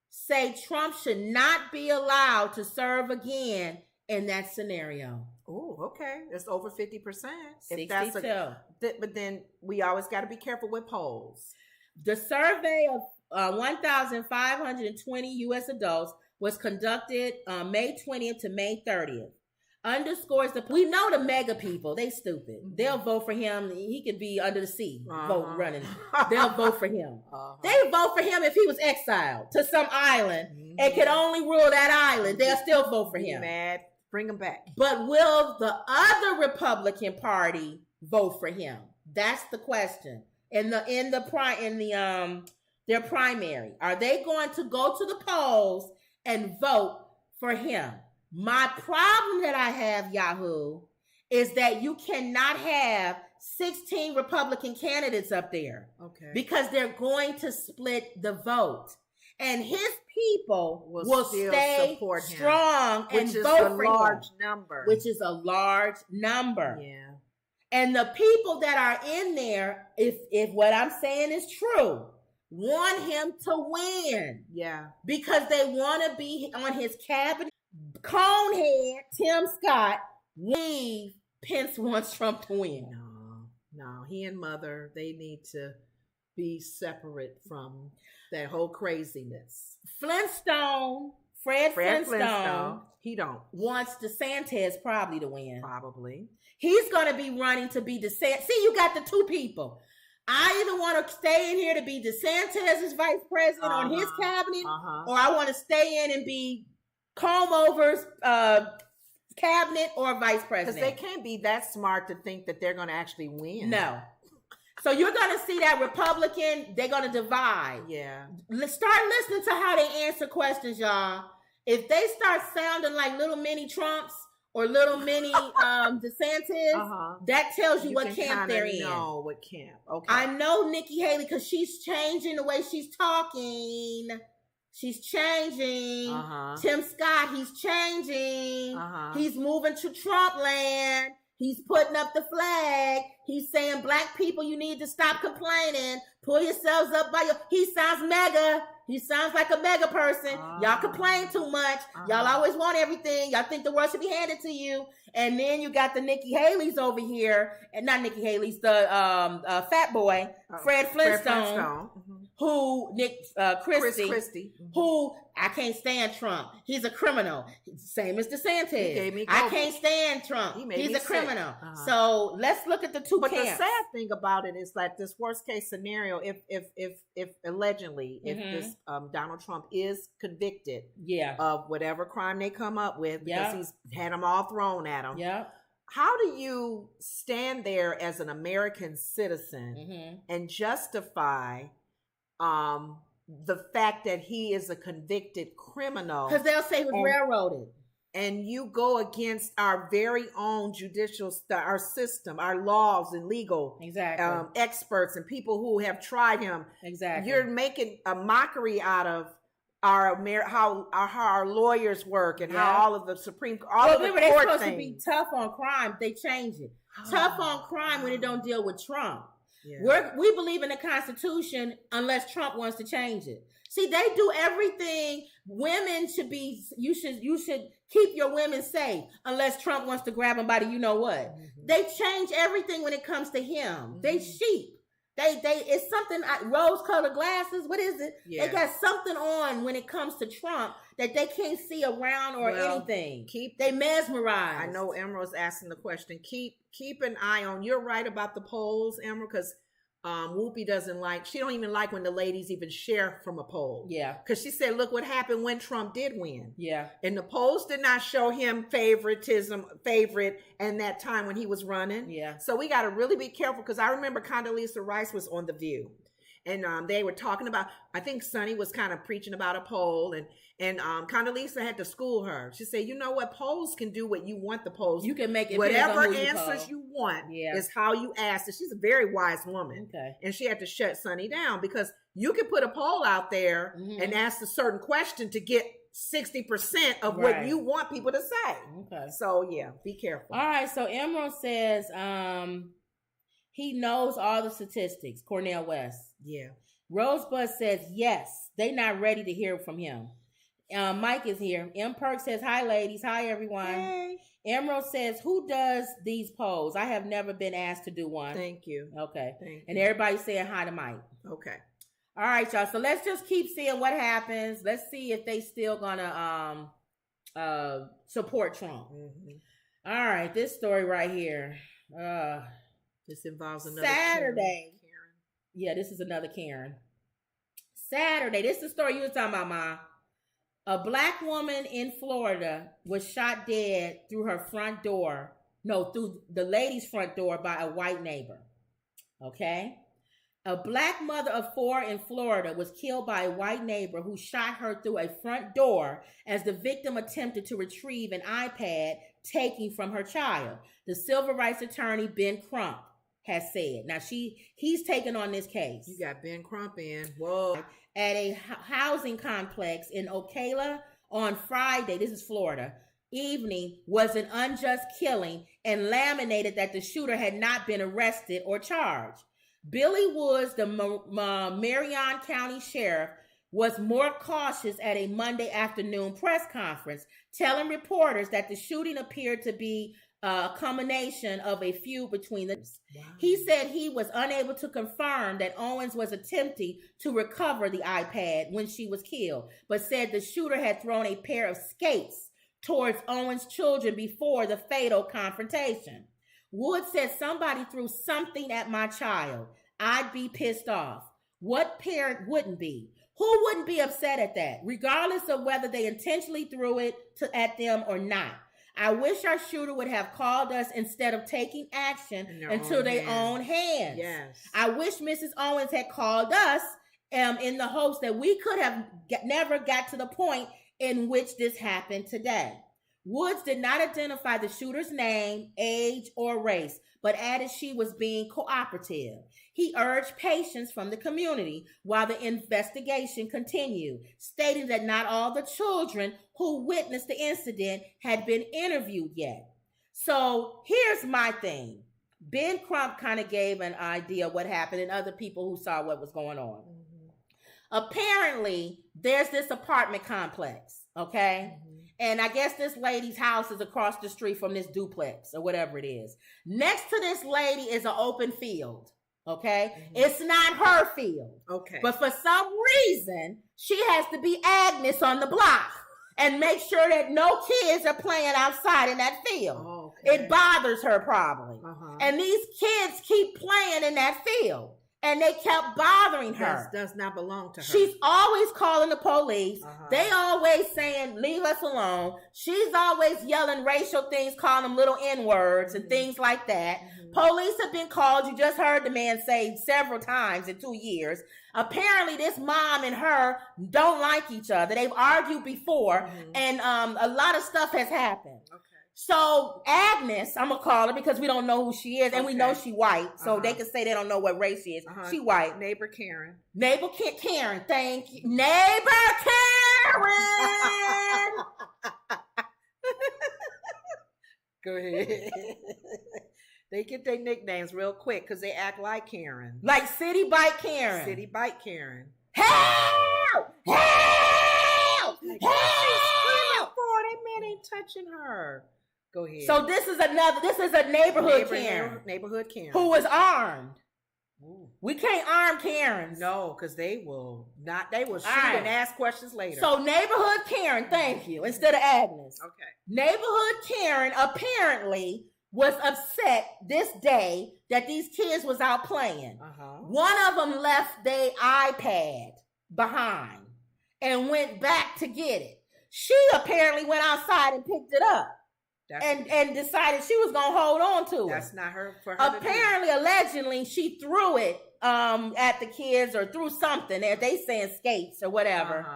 say Trump should not be allowed to serve again in that scenario. Oh, okay. That's over 50%. 62. But then we always got to be careful with polls. The survey of 1,520 U.S. adults was conducted May 20th to May 30th. Underscores we know the mega people, they stupid. They'll vote for him. He could be under the sea, vote running. They'll vote for him. They vote for him if he was exiled to some island and could only rule that island. They'll still vote for him. Mad, bring him back. But will the other Republican Party vote for him? That's the question. Their primary, are they going to go to the polls and vote for him? My problem that I have, Yahoo, is that you cannot have 16 Republican candidates up there. Okay. Because they're going to split the vote. And his people will stay strong and vote for him. Which is a large number. Yeah. And the people that are in there, if what I'm saying is true, want him to win. Yeah. Because they want to be on his cabinet. Conehead Tim Scott leave. Pence wants Trump to win. No, he and Mother, they need to be separate from that whole craziness. Fred Flintstone, he don't wants DeSantis probably to win. Probably. He's going to be running to be DeSantis. See, you got the two people. I either want to stay in here to be DeSantis as vice president on his cabinet, or I want to stay in and be Comover's cabinet or vice president. Because they can't be that smart to think that they're going to actually win. No. So you're going to see that Republican, they're going to divide. Yeah. Let's start listening to how they answer questions, y'all. If they start sounding like little mini Trumps or little mini DeSantis, that tells you what camp they're in. Know what camp. Okay. I know Nikki Haley because she's changing the way she's talking. She's changing. Tim Scott, he's changing. He's moving to Trump land. He's putting up the flag. He's saying, black people, you need to stop complaining. Pull yourselves up by your... He sounds mega. He sounds like a mega person. Y'all complain too much. Y'all always want everything. Y'all think the world should be handed to you. And then you got the Nikki Haley's over here. And not Nikki Haley's, the fat boy Fred Flintstone. Who Nick Christie, who I can't stand Trump. He's a criminal. Same as DeSantis. I can't stand Trump. He's a criminal. So let's look at the two camps. But the sad thing about it is like this worst case scenario. If allegedly, if this Donald Trump is convicted, of whatever crime they come up with, because he's had them all thrown at him. How do you stand there as an American citizen and justify the fact that he is a convicted criminal? Because they'll say he was railroaded. And you go against our very own judicial, our system, our laws and legal experts and people who have tried him. You're making a mockery out of how our lawyers work and how all of the Supreme Court they're supposed to be tough on crime. They change it. Tough on crime when it don't deal with Trump. We believe in the Constitution unless Trump wants to change it. See, they do everything. Women should be. You should keep your women safe unless Trump wants to grab them by the you know what. They change everything when it comes to him. They sheep. They it's something, rose-colored glasses. What is it? They got something on when it comes to Trump that they can't see around or anything. They mesmerize. I know Emerald's asking the question. Keep an eye on. You're right about the polls, Emerald, because Whoopi she don't even like when the ladies even share from a poll. Because she said, look what happened when Trump did win. And the polls did not show him favorite and that time when he was running. So we got to really be careful, because I remember Condoleezza Rice was on The View. And they were talking about, I think Sonny was kind of preaching about a poll, and Condoleezza had to school her. She said, you know what, polls can do what you want the polls. You can make it whatever answers you want is how you ask it. She's a very wise woman. And she had to shut Sonny down, because you can put a poll out there and ask a certain question to get 60% of what you want people to say. So be careful. All right, so Emerald says he knows all the statistics, Cornel West. Rosebud says, yes, they not ready to hear from him. Mike is here. M. Perk says, hi, ladies. Hi, everyone. Hey. Emerald says, who does these polls? I have never been asked to do one. Thank you. Okay. Thank and you. Everybody's saying hi to Mike. Okay. All right, y'all. So let's just keep seeing what happens. Let's see if they still gonna support Trump. All right, this story right here. This involves another Saturday. Karen. Yeah, this is another Karen. Saturday. This is the story you were talking about, Ma. A black woman in Florida was shot dead through her front door. No, through the lady's front door by a white neighbor. Okay? A black mother of 4 in Florida was killed by a white neighbor who shot her through a front door as the victim attempted to retrieve an iPad taken from her child. The civil rights attorney, Ben Crump, has said. Now, he's taken on this case. You got Ben Crump in. Whoa. At a housing complex in Ocala on Friday, this is Florida, evening was an unjust killing, and laminated that the shooter had not been arrested or charged. Billy Woods, the Marion County Sheriff, was more cautious at a Monday afternoon press conference, telling reporters that the shooting appeared to be a combination of a feud between them. Wow. He said he was unable to confirm that Owens was attempting to recover the iPad when she was killed, but said the shooter had thrown a pair of skates towards Owens' children before the fatal confrontation. Wood said, somebody threw something at my child. I'd be pissed off. What parent wouldn't be? Who wouldn't be upset at that, regardless of whether they intentionally threw it at them or not? I wish our shooter would have called us instead of taking action into their own hands. Yes. I wish Mrs. Owens had called us in the hopes that we could have never got to the point in which this happened today. Woods did not identify the shooter's name, age, or race, but added she was being cooperative. He urged patience from the community while the investigation continued, stating that not all the children who witnessed the incident had been interviewed yet. So here's my thing. Ben Crump kind of gave an idea of what happened and other people who saw what was going on. Mm-hmm. Apparently, there's this apartment complex, okay? Mm-hmm. And I guess this lady's house is across the street from this duplex or whatever it is. Next to this lady is an open field, Okay? It's not her field. Okay. But for some reason, she has to be Agnes on the block and make sure that no kids are playing outside in that field. Okay. It bothers her probably. And these kids keep playing in that field. And they kept bothering her. Does not belong to her. She's always calling the police. They always saying, leave us alone. She's always yelling racial things, calling them little N-words and things like that. Police have been called. You just heard the man say several times in 2 years. Apparently, this mom and her don't like each other. They've argued before, and a lot of stuff has happened. Okay. So Agnes, I'm gonna call her because we don't know who she is, and we know she white, so they can say they don't know what race she is. She white. Neighbor Karen. Neighbor Karen, thank you. Neighbor Karen. Go ahead. They get their nicknames real quick because they act like Karen. Like City Bike Karen. City Bike Karen. Help! Help! Like, Help! That man ain't touching her. Go ahead. So this is a neighborhood Karen. Neighborhood Karen. Who was armed. Ooh. We can't arm Karens. No, because they will shoot and ask questions later. So neighborhood Karen, thank you, instead of Agnes. Okay. Neighborhood Karen apparently was upset this day that these kids was out playing. One of them left their iPad behind and went back to get it. She apparently went outside and picked it up. And decided she was gonna hold on to it. That's not her for her. Apparently, allegedly, she threw it at the kids or threw something. They saying skates or whatever.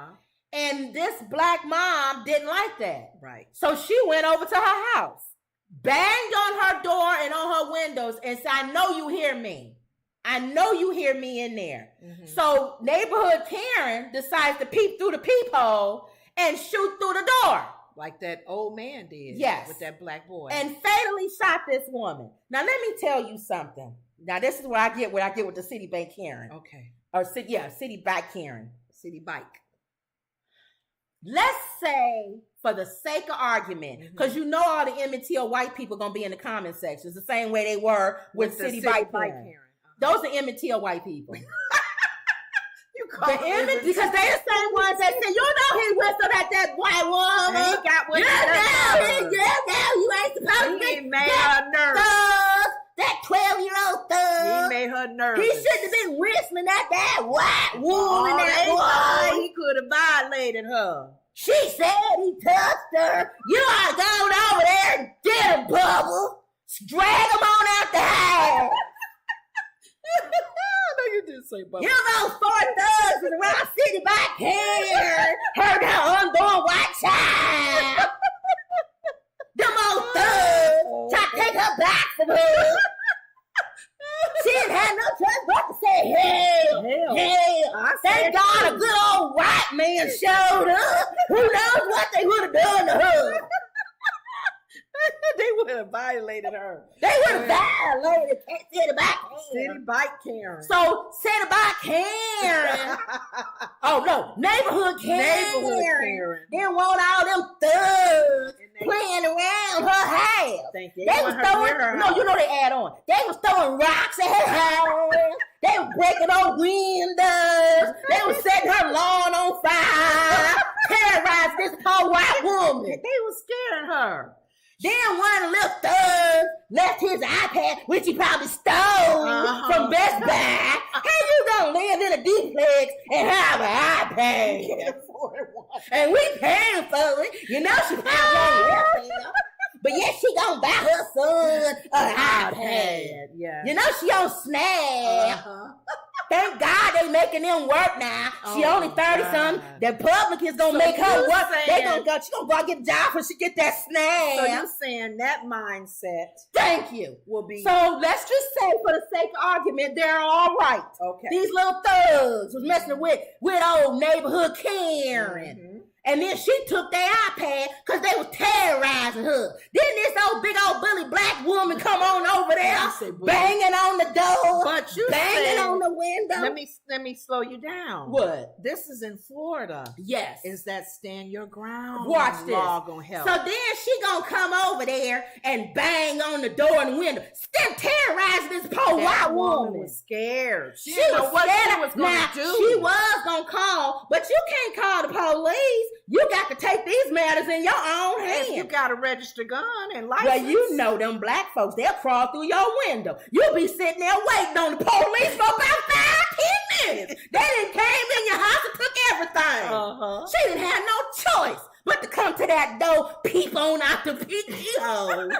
And this black mom didn't like that. Right. So she went over to her house, banged on her door and on her windows, and said, "I know you hear me. I know you hear me in there." So neighborhood Karen decides to peep through the peephole and shoot through the door. Like that old man did. Yes. With that black boy. And fatally shot this woman. Now, let me tell you something. Now, this is where I get with the City Bank Karen. Okay. Or, City Bike Karen. City Bike. Let's say, for the sake of argument, because you know all the M&T white people going to be in the comment sections the same way they were with City Bike Karen. Those are M&T white people. Because they're the same ones that say, you know he whistled at that white woman. He got what you ain't supposed to be. He made her nervous. That 12-year-old thug. He made her nervous. He shouldn't have been whistling at that white woman. He could have violated her. She said he touched her. You ought to go over there and get him, Bubble. Drag him on out the house. You did say Bubba. You know, 4 thugs in around City Bike here. Heard that unborn white child. Them old thugs try to take her back from her. She didn't have no choice but to say, hell. Thank God a good old white man showed up. Who knows what they would have done to her. They would have violated her. They would have violated City Bike Karen. City Bike Karen. So, City Bike Karen. Oh, no. Neighborhood Karen. Didn't want all them thugs playing around her house. Thank you. They was throwing, no, you know they add on. They was throwing rocks at her house. They was breaking old windows. They was setting her lawn on fire. Terrorizing this poor white woman. They was scaring her. Then one of the little thugs left his iPad, which he probably stole from Best Buy. How you gonna live in a duplex and have an iPad? And we paying for it. You know she probably won't. But yes, she gonna buy her son an iPad. Yeah. You know she on Snap. Thank God they making them work now. She only 30-something. The Republicans gonna make her work. She gonna go out get a job when she get that Snap. So you're saying that mindset. Thank you. Will be. So let's just say, for the sake of argument, they're all right. Okay. These little thugs was messing with old neighborhood Karen. And then she took their iPad because they was terrorizing her. Then this big old bully black woman come on over there, banging on the door, but you banging on the window. Let me slow you down. What? This is in Florida. Yes. Is that stand your ground? Watch this. Law gonna help. So then she gonna come over there and bang on the door and the window, still terrorizing this poor white woman. Was scared. She was what scared. she was gonna do. She was gonna call, but you can't call the police. You got to take these matters in your own hands. You got a registered gun and license. Well, you know them black folks, they'll crawl through your window. You'll be sitting there waiting on the police for about 5-10 minutes. They done came in your house and took everything. She didn't have no choice but to come to that door, peep on out the peephole.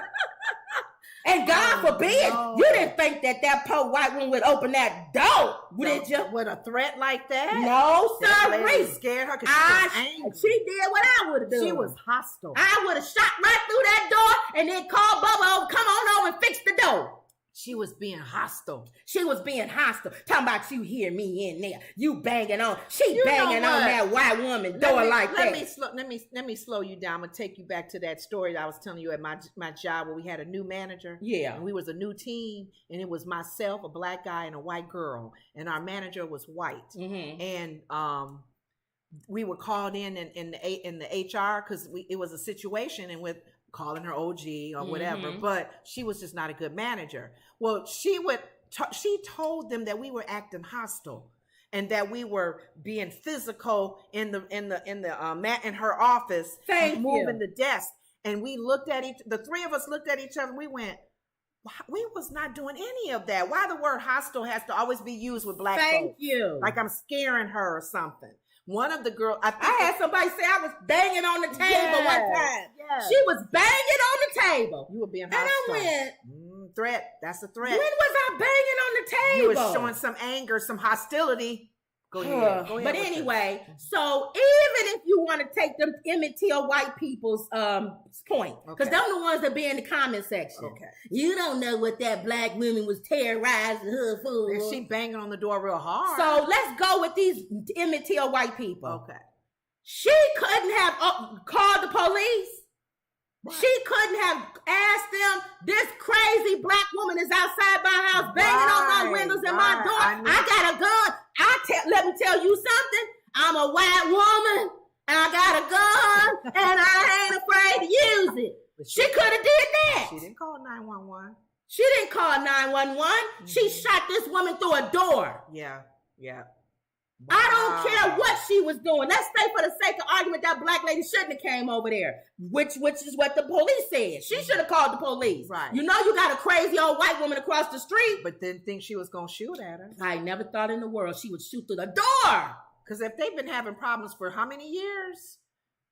And God forbid, you didn't think that poor white woman would open that door, did you? With a threat like that? No, sorry. Scared her because she was angry. She did what I would have done. She was hostile. I would have shot right through that door and then called Bubba over, come on over and fix the door. She was being hostile. She was being hostile. Talking about you hear me in there. You banging on. She banging on that white woman door like that. Let me slow you down. I'm gonna take you back to that story that I was telling you at my job where we had a new manager. Yeah. And we was a new team, and it was myself, a black guy, and a white girl, and our manager was white. Mm-hmm. And we were called in the HR because it was a situation, and with calling her OG or whatever, but she was just not a good manager. Well, she told them that we were acting hostile and that we were being physical in her office, moving the desk. And we looked at the three of us looked at each other. And we went, we was not doing any of that. Why the word hostile has to always be used with black folks? Thank you. Like I'm scaring her or something. One of the girls, I had somebody say I was banging on the table one time. Yes. She was banging on the table. You were being hostile. And I went, threat. That's a threat. When was I banging on the table? You were showing some anger, some hostility. Go ahead. But anyway, so even if you want to take them Emmett Till white people's point, because they're the ones that be in the comment section. Okay. You don't know what that black woman was terrorizing her for. Is she banging on the door real hard? So let's go with these Emmett Till white people. Okay. She couldn't have called the police. Right. She couldn't have asked them, this crazy black woman is outside my house banging on my windows and my door. I got a gun. Let me tell you something. I'm a white woman. I got a gun and I ain't afraid to use it. She could have did that. She didn't call 911. She didn't call 911. Mm-hmm. She shot this woman through a door. Yeah. Wow. I don't care what she was doing. Let's say for the sake of argument that black lady shouldn't have came over there, which is what the police said. She should have called the police. Right. You know you got a crazy old white woman across the street. But didn't think she was going to shoot at her. I never thought in the world she would shoot through the door. Because if they've been having problems for how many years?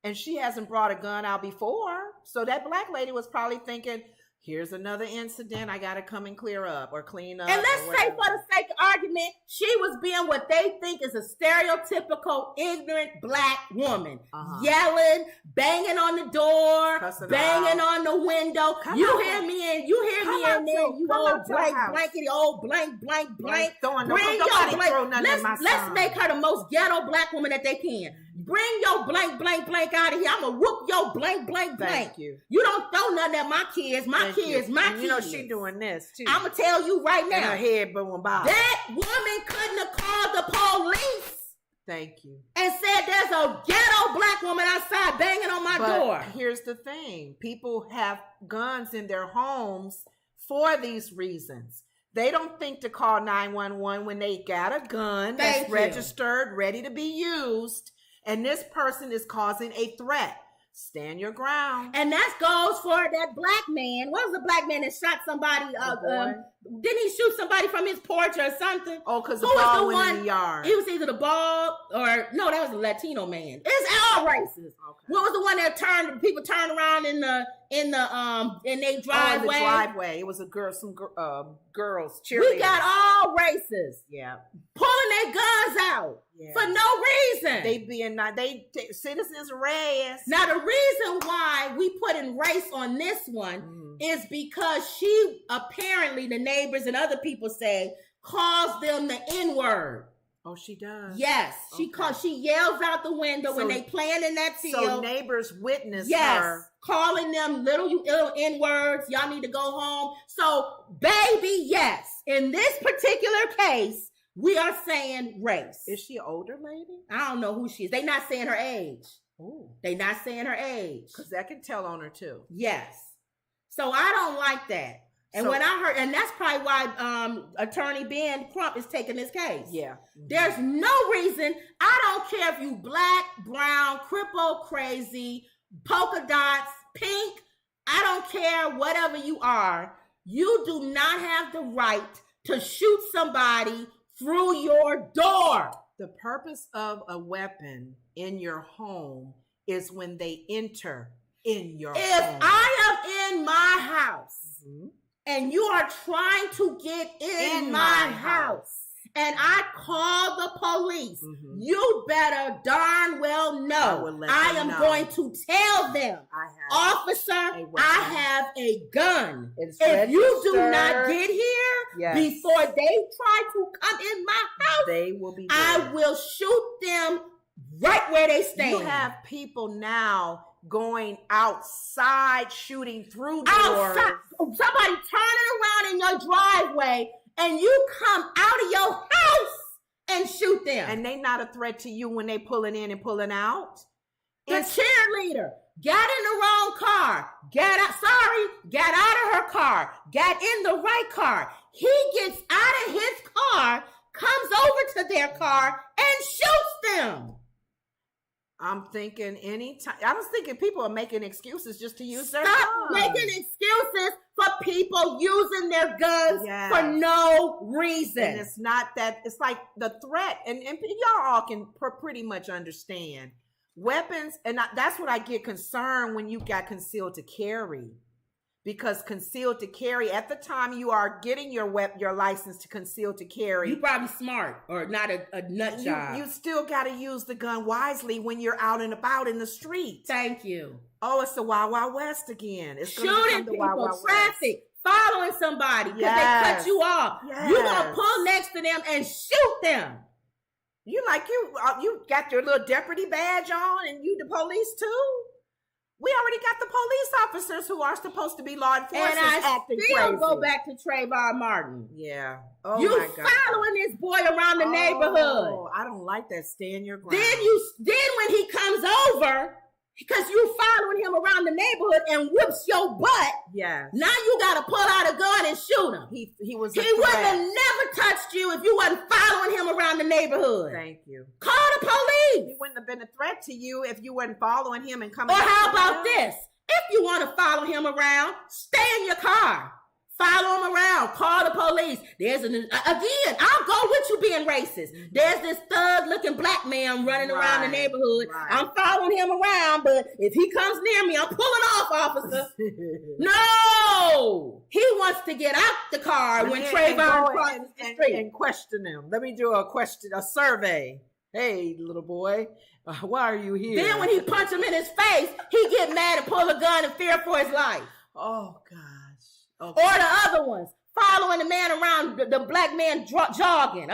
And she hasn't brought a gun out before. So that black lady was probably thinking, here's another incident I got to come and clear up or clean up. And let's say for the sake of argument, she was being what they think is a stereotypical ignorant black woman. Yelling, banging on the door, banging on the window. You hear me in there, you old blankety, old blank. Bring your blank. Let's make her the most ghetto black woman that they can. Bring your blank out of here. I'm going to whoop your blank. Thank you. You don't throw nothing at my kids. My kids. You know she doing this too. I'm going to tell you right now. And her head going by. That woman couldn't have called the police. Thank you. And said there's a ghetto black woman outside banging on my door. Here's the thing. People have guns in their homes for these reasons. They don't think to call 911 when they got a gun that's registered, ready to be used. And this person is causing a threat. Stand your ground. And that goes for that black man. What was the black man that shot somebody? Didn't he shoot somebody from his porch or something? Oh, because the ball went in the yard. He was either the ball or no, that was a Latino man. It's all races. Okay. What was the one that people turned around in their driveway? Oh, the driveway. It was a girl, some girls cheerleaders. We got all races. Yeah. Pulling their guns out for no reason. They citizens arrest. Now the reason why we put in race on this one is because she apparently, the neighbors and other people say, calls them the N-word. Oh, she does. Yes, she yells out the window when they playing in that field. So neighbors witness her calling them little N-words. Y'all need to go home. So, baby, yes. In this particular case, we are saying race. Is she an older lady? I don't know who she is. They not saying her age. Oh, they not saying her age. Because that can tell on her too. Yes. So I don't like that. And when I heard, and that's probably why Attorney Ben Crump is taking this case. Yeah. There's no reason. I don't care if you black, brown, cripple, crazy, polka dots, pink. I don't care whatever you are. You do not have the right to shoot somebody through your door. The purpose of a weapon in your home is when they enter in your home. If I am in my house, and you are trying to get in my house, and I call the police, you better darn well know I am going to tell them, officer, I have a gun. If you do not get here before they try to come in my house, they will be dead. I will shoot them right where they stand. You have people now going outside, shooting through doors. Outside. Somebody turning around in your driveway and you come out of your house and shoot them. And they not a threat to you when they pulling in and pulling out. The cheerleader got in the wrong car. Got out of her car. Got in the right car. He gets out of his car, comes over to their car and shoots them. I'm thinking I was thinking people are making excuses just to use their Stop guns. making excuses for people using their guns for no reason. And it's not that, it's like the threat, and y'all all can pretty much understand. Weapons, and that's what I get concerned when you got concealed to carry. Because concealed to carry, at the time you are getting your license to conceal to carry, you probably smart or not a nut job. You still got to use the gun wisely when you're out and about in the street. Thank you. Oh, it's the Wild Wild West again. It's shooting people, traffic, following somebody because they cut you off. You gonna pull next to them and shoot them. You got your little deputy badge on, and you the police too. We already got the police officers who are supposed to be law enforcement. And I still crazy. Go back to Trayvon Martin. Yeah. Oh, you my God. following this boy around the neighborhood. Oh, I don't like that. Stand your ground. Then when he comes over, because you following him around the neighborhood and whips your butt. Yeah. Now you gotta pull out a gun and shoot him. He wouldn't have never touched you if you wasn't following him around the neighborhood. Thank you. Call the police. He wouldn't have been a threat to you if you weren't following him and coming. Or how about this? If you want to follow him around, stay in your car. Follow him around. Call the police. Again, I'll go with you being racist. There's this thug-looking black man running around the neighborhood. I'm following him around, but if he comes near me, I'm pulling off, officer. No! He wants to get out the car when Trayvon crosses the street. And question him. Let me do a survey. Hey, little boy, why are you here? Then when he punch him in his face, he get mad and pull a gun and fear for his life. Oh, God. Okay. Or the other ones, following the man around, the black man jogging,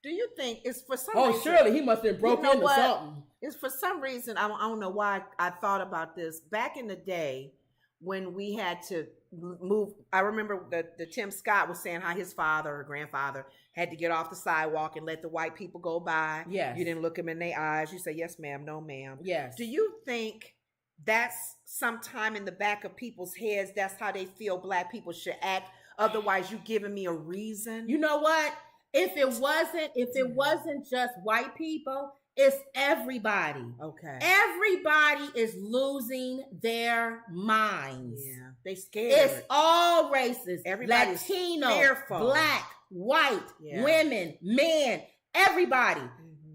Do you think it's for some reason? Oh, surely he must have broken into something. It's for some reason, I don't know why I thought about this. Back in the day when we had to move, I remember the Tim Scott was saying how his father or grandfather had to get off the sidewalk and let the white people go by. Yes. You didn't look them in their eyes. You say, yes, ma'am, no, ma'am. Yes. Do you think that's sometime in the back of people's heads, that's how they feel black people should act? Otherwise, you giving me a reason? You know what? If it wasn't just white people, it's everybody. Okay. Everybody is losing their minds. Yeah. They scared. It's all races. Everybody's Latino, fearful. Black, white, women, men, everybody.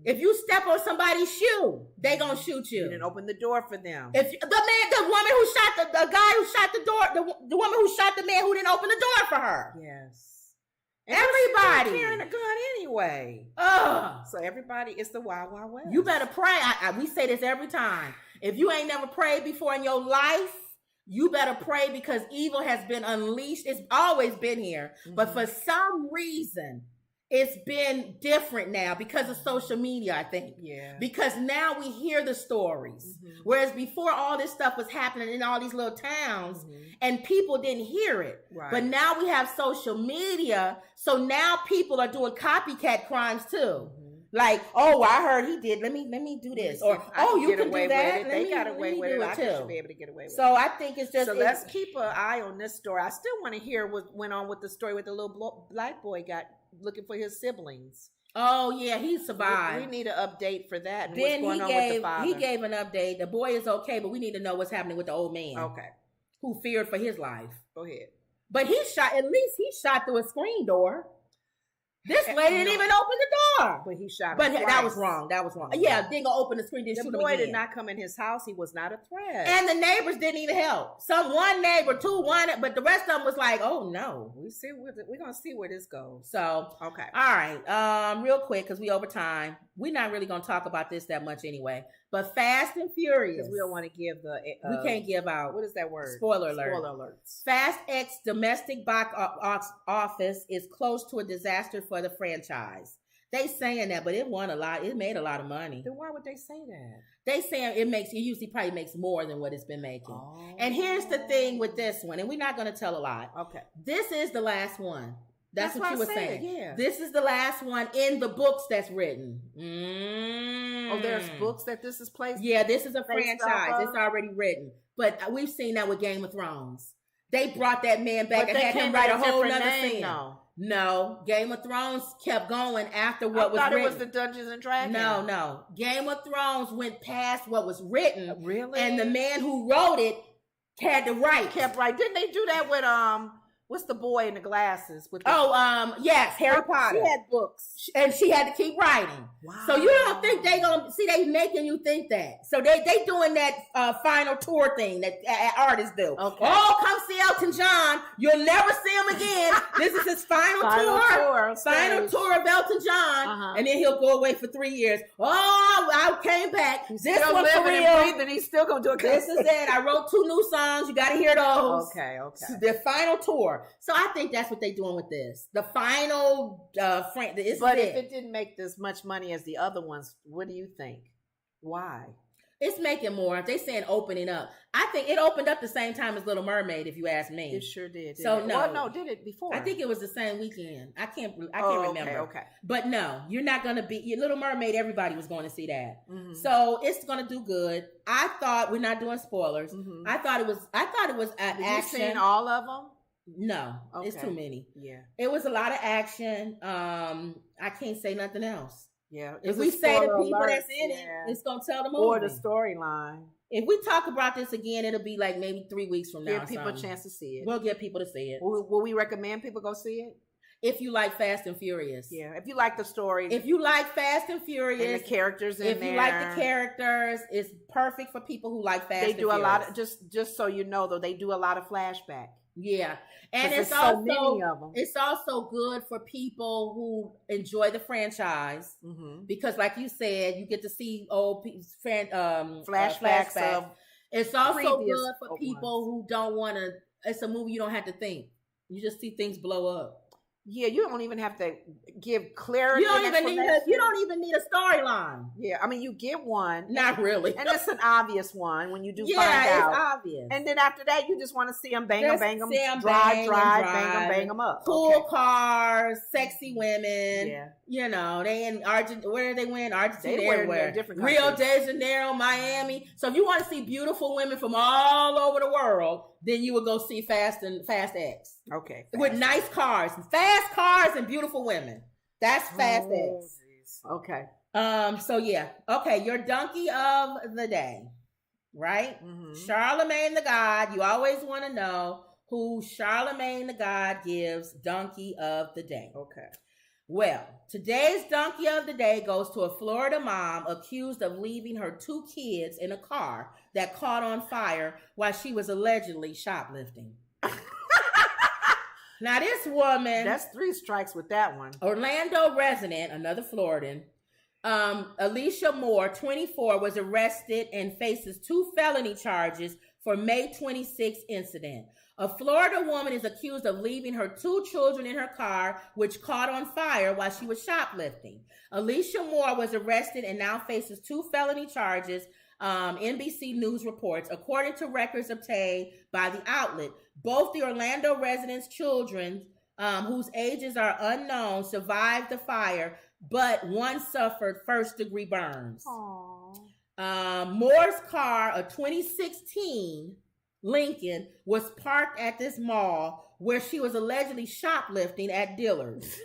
If you step on somebody's shoe, they gonna shoot you. You didn't open the door for them. If the woman who shot the guy who shot the door, the woman who shot the man who didn't open the door for her. Yes. Everybody carrying a gun anyway. So everybody, it's the Wild Wild West. You better pray. We say this every time. If you ain't never prayed before in your life, you better pray, because evil has been unleashed. It's always been here, but for some reason, it's been different now because of social media, I think. Yeah. Because now we hear the stories. Mm-hmm. Whereas before all this stuff was happening in all these little towns and people didn't hear it. Right. But now we have social media. So now people are doing copycat crimes too. Mm-hmm. Like, oh, I heard he did. Let me do this. Or, oh, you can do that. They got away with it. I should be able to get away with it. So I think it's just. So let's keep an eye on this story. I still want to hear what went on with the story with the little black boy got looking for his siblings. Oh yeah, he survived. We need an update for that. And then what's going on with the father. He gave an update. The boy is okay, but we need to know what's happening with the old man. Okay. Who feared for his life. Go ahead. But he shot. At least he shot through a screen door. This lady didn't even open the door. But he shot him But twice. that was wrong. Yeah, didn't go open the screen. Didn't shoot him again. The boy did not come in his house. He was not a threat. And the neighbors didn't even help. One neighbor, two wanted, but the rest of them was like, "Oh no, we're gonna see where this goes." So okay, all right. Real quick, because we over time. We're not really gonna talk about this that much anyway. But Fast and Furious, because we don't want to give the. We can't give out. What is that word? Spoiler alert. Spoiler alerts. Fast X domestic box office is close to a disaster for the franchise. They saying that, but it won a lot. It made a lot of money. Then why would they say that? They saying it usually probably makes more than what it's been making. Oh. And here's the thing with this one, and we're not going to tell a lot. Okay. This is the last one. That's what you were saying. Yeah. This is the last one in the books that's written. Oh, there's books that this is placed? Yeah, this is a franchise. It's already written. But we've seen that with Game of Thrones. They brought that man back and had him write a whole nother scene. No, Game of Thrones kept going after what was written. I thought it was the Dungeons and Dragons. No. Game of Thrones went past what was written. Really? And the man who wrote it had to write. Kept right. Didn't they do that with what's the boy in the glasses? With yes, Harry Potter. She had books. And she had to keep writing. Wow. So you don't think they gonna see they making you think that. So they doing that final tour thing that artists do. Okay. Oh, come see Elton John. You'll never see him again. This is his final tour. Final tour of Elton John. And then he'll go away for 3 years. Oh, I came back. He's this still living for real. And breathing. He's still gonna do it. This is it. I wrote 2 new songs. You gotta hear those. Okay. So the final tour. So I think that's what they're doing with this. The final But if it didn't make as much money as the other ones, what do you think? Why? It's making more. They saying opening up. I think it opened up the same time as Little Mermaid, if you ask me. It sure did. Did it before? I think it was the same weekend. I can't remember. Okay. But no, you're not going to be Little Mermaid. Everybody was going to see that. Mm-hmm. So it's going to do good. I thought we're not doing spoilers. Mm-hmm. I thought it was Did action. You seen all of them? No, it's too many. Yeah, it was a lot of action. I can't say nothing else. Yeah, if we say the people that's in it, it's gonna tell the movie or the storyline. If we talk about this again, it'll be like maybe 3 weeks from now. Give people a chance to see it. We'll get people to see it. Will we recommend people go see it? If you like Fast and Furious. Yeah, if you like the story. If you like Fast and Furious. And the characters in there. If you like the characters, it's perfect for people who like Fast and Furious. They do a lot of, just so you know though, they do a lot of flashback. Yeah. And it's also good for people who enjoy the franchise because, like you said, you get to see old flashbacks. It's also good for people who don't want to. It's a movie you don't have to think. You just see things blow up. Yeah, you don't even have to give clarity. You don't even need a storyline. Yeah, I mean, you get one. Not really. And it's an obvious one when you do find out. Yeah, it's obvious. And then after that, you just want to see them bang them, drive, bang them up. Cool cars, sexy women. Yeah. You know, they in Argentina. Where they win? Argentina, they everywhere. Different Rio de Janeiro, Miami. So if you want to see beautiful women from all over the world, then you would go see Fast X. Okay. With nice cars, fast cars, and beautiful women. That's Fast X. Okay. So yeah. Okay, your donkey of the day, right? Mm-hmm. Charlemagne the God. You always want to know who Charlemagne the God gives donkey of the day. Okay. Well, today's donkey of the day goes to a Florida mom accused of leaving her 2 kids in a car that caught on fire while she was allegedly shoplifting. Now, this woman... That's 3 strikes with that one. Orlando resident, another Floridian, Alicia Moore, 24, was arrested and faces 2 felony charges for May 26 incident. A Florida woman is accused of leaving her 2 children in her car, which caught on fire while she was shoplifting. Alicia Moore was arrested and now faces 2 felony charges, NBC News reports. According to records obtained by the outlet, both the Orlando residents' children, whose ages are unknown, survived the fire, but one suffered first-degree burns. Moore's car, a 2016 Lincoln, was parked at this mall where she was allegedly shoplifting at Dillard's.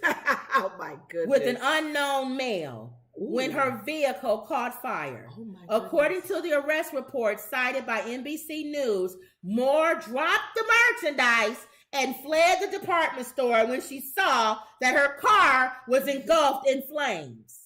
Oh my goodness. With an unknown male. Ooh. When her vehicle caught fire. Oh, according to the arrest report cited by NBC News, Moore dropped the merchandise and fled the department store when she saw that her car was engulfed in flames.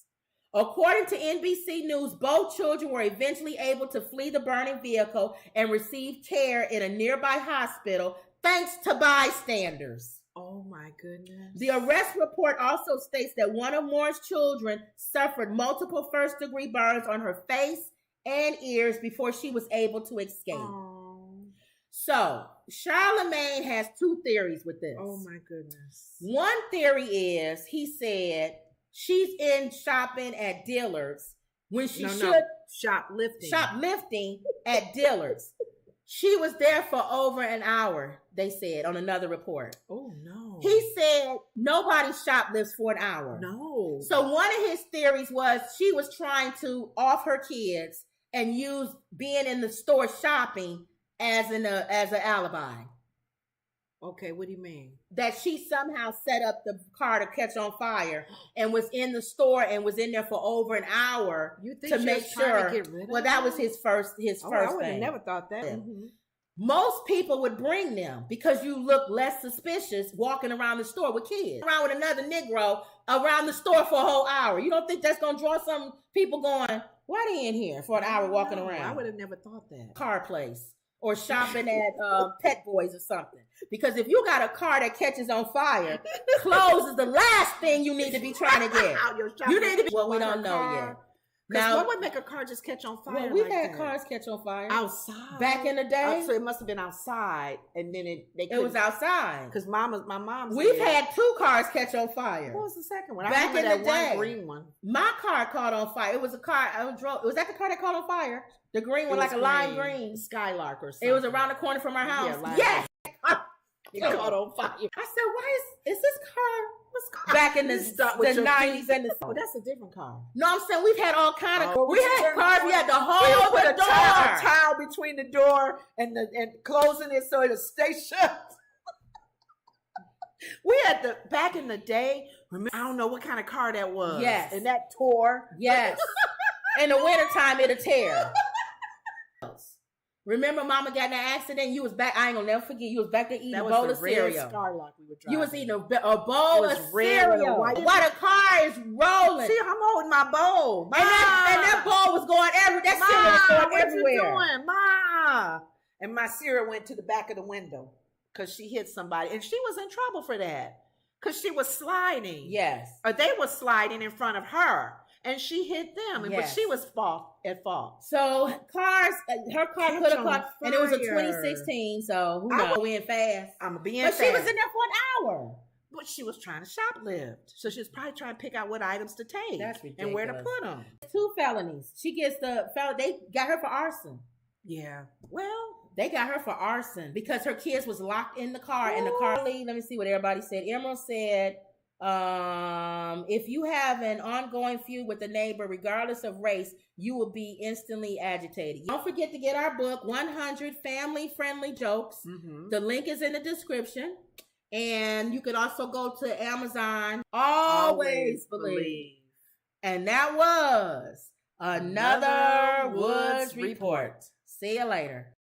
According to NBC News, both children were eventually able to flee the burning vehicle and receive care in a nearby hospital thanks to bystanders. Oh my goodness. The arrest report also states that one of Moore's children suffered multiple first-degree burns on her face and ears before she was able to escape. Oh. So, Charlemagne has 2 theories with this. Oh my goodness. One theory is, he said, she's in shopping at Dillard's when she shoplifting at Dillard's. She was there for over an hour, they said on another report. Oh, no. He said nobody shoplifts for an hour. No. So one of his theories was she was trying to off her kids and use being in the store shopping as an alibi. Okay, what do you mean? That she somehow set up the car to catch on fire and was in the store and was in there for over an hour to make sure. Well, that was his first I would have never thought that. Mm-hmm. Most people would bring them because you look less suspicious walking around the store with kids. Around with another Negro around the store for a whole hour. You don't think that's going to draw some people going, why are they in here for an hour walking around? I would have never thought that. Car place. Or shopping at Pet Boys or something. Because if you got a car that catches on fire, clothes is the last thing you need to be trying to get. You need to be. Well, we don't know yet. Now, what would make a car just catch on fire? Well, we've had cars catch on fire outside back in the day. So it must have been outside, and then it was outside. Because my mom. We've had 2 cars catch on fire. What was the second one? Back in the day, one green one. My car caught on fire. It was a car I drove. Was that the car that caught on fire? The green one, like a lime green. Skylark or something. It was around the corner from our house. Yeah, yes. It caught on fire. I said, why is this car back in the 90s and the... Oh, that's a different car. No, I'm saying we've had all kind of... we had cars, we had to hold the door. A towel between the door and closing it so it'll stay shut. We had back in the day, remember, I don't know what kind of car that was. Yes. And that tore. Yes. In the wintertime, it'll tear. Remember, Mama got in an accident. You was back. I ain't gonna never forget. You was back there eating a bowl of cereal. Skylark we were driving. You was eating a bowl of cereal while the car is rolling. See, I'm holding my bowl, and that bowl was going everywhere. That cereal was going everywhere. What you doing, Ma? And my cereal went to the back of the window because she hit somebody, and she was in trouble for that because she was sliding. Yes, or they were sliding in front of her. And she hit them, but she was at fault. So her car could have caught, and it was a 2016. So who knows? We in fast. I'm being fast. But she was in there for an hour. But she was trying to shoplift, so she was probably trying to pick out what items to take. That's ridiculous. And where to put them. 2 felonies. She gets they got her for arson. Yeah. Well, they got her for arson because her kids was locked in the car, and the car. Let me see what everybody said. Emerald said. If you have an ongoing feud with a neighbor, regardless of race, you will be instantly agitated. Don't forget to get our book, 100 Family-Friendly Jokes. Mm-hmm. The link is in the description. And you can also go to Amazon. Always believe. And that was another Woods Report. See you later.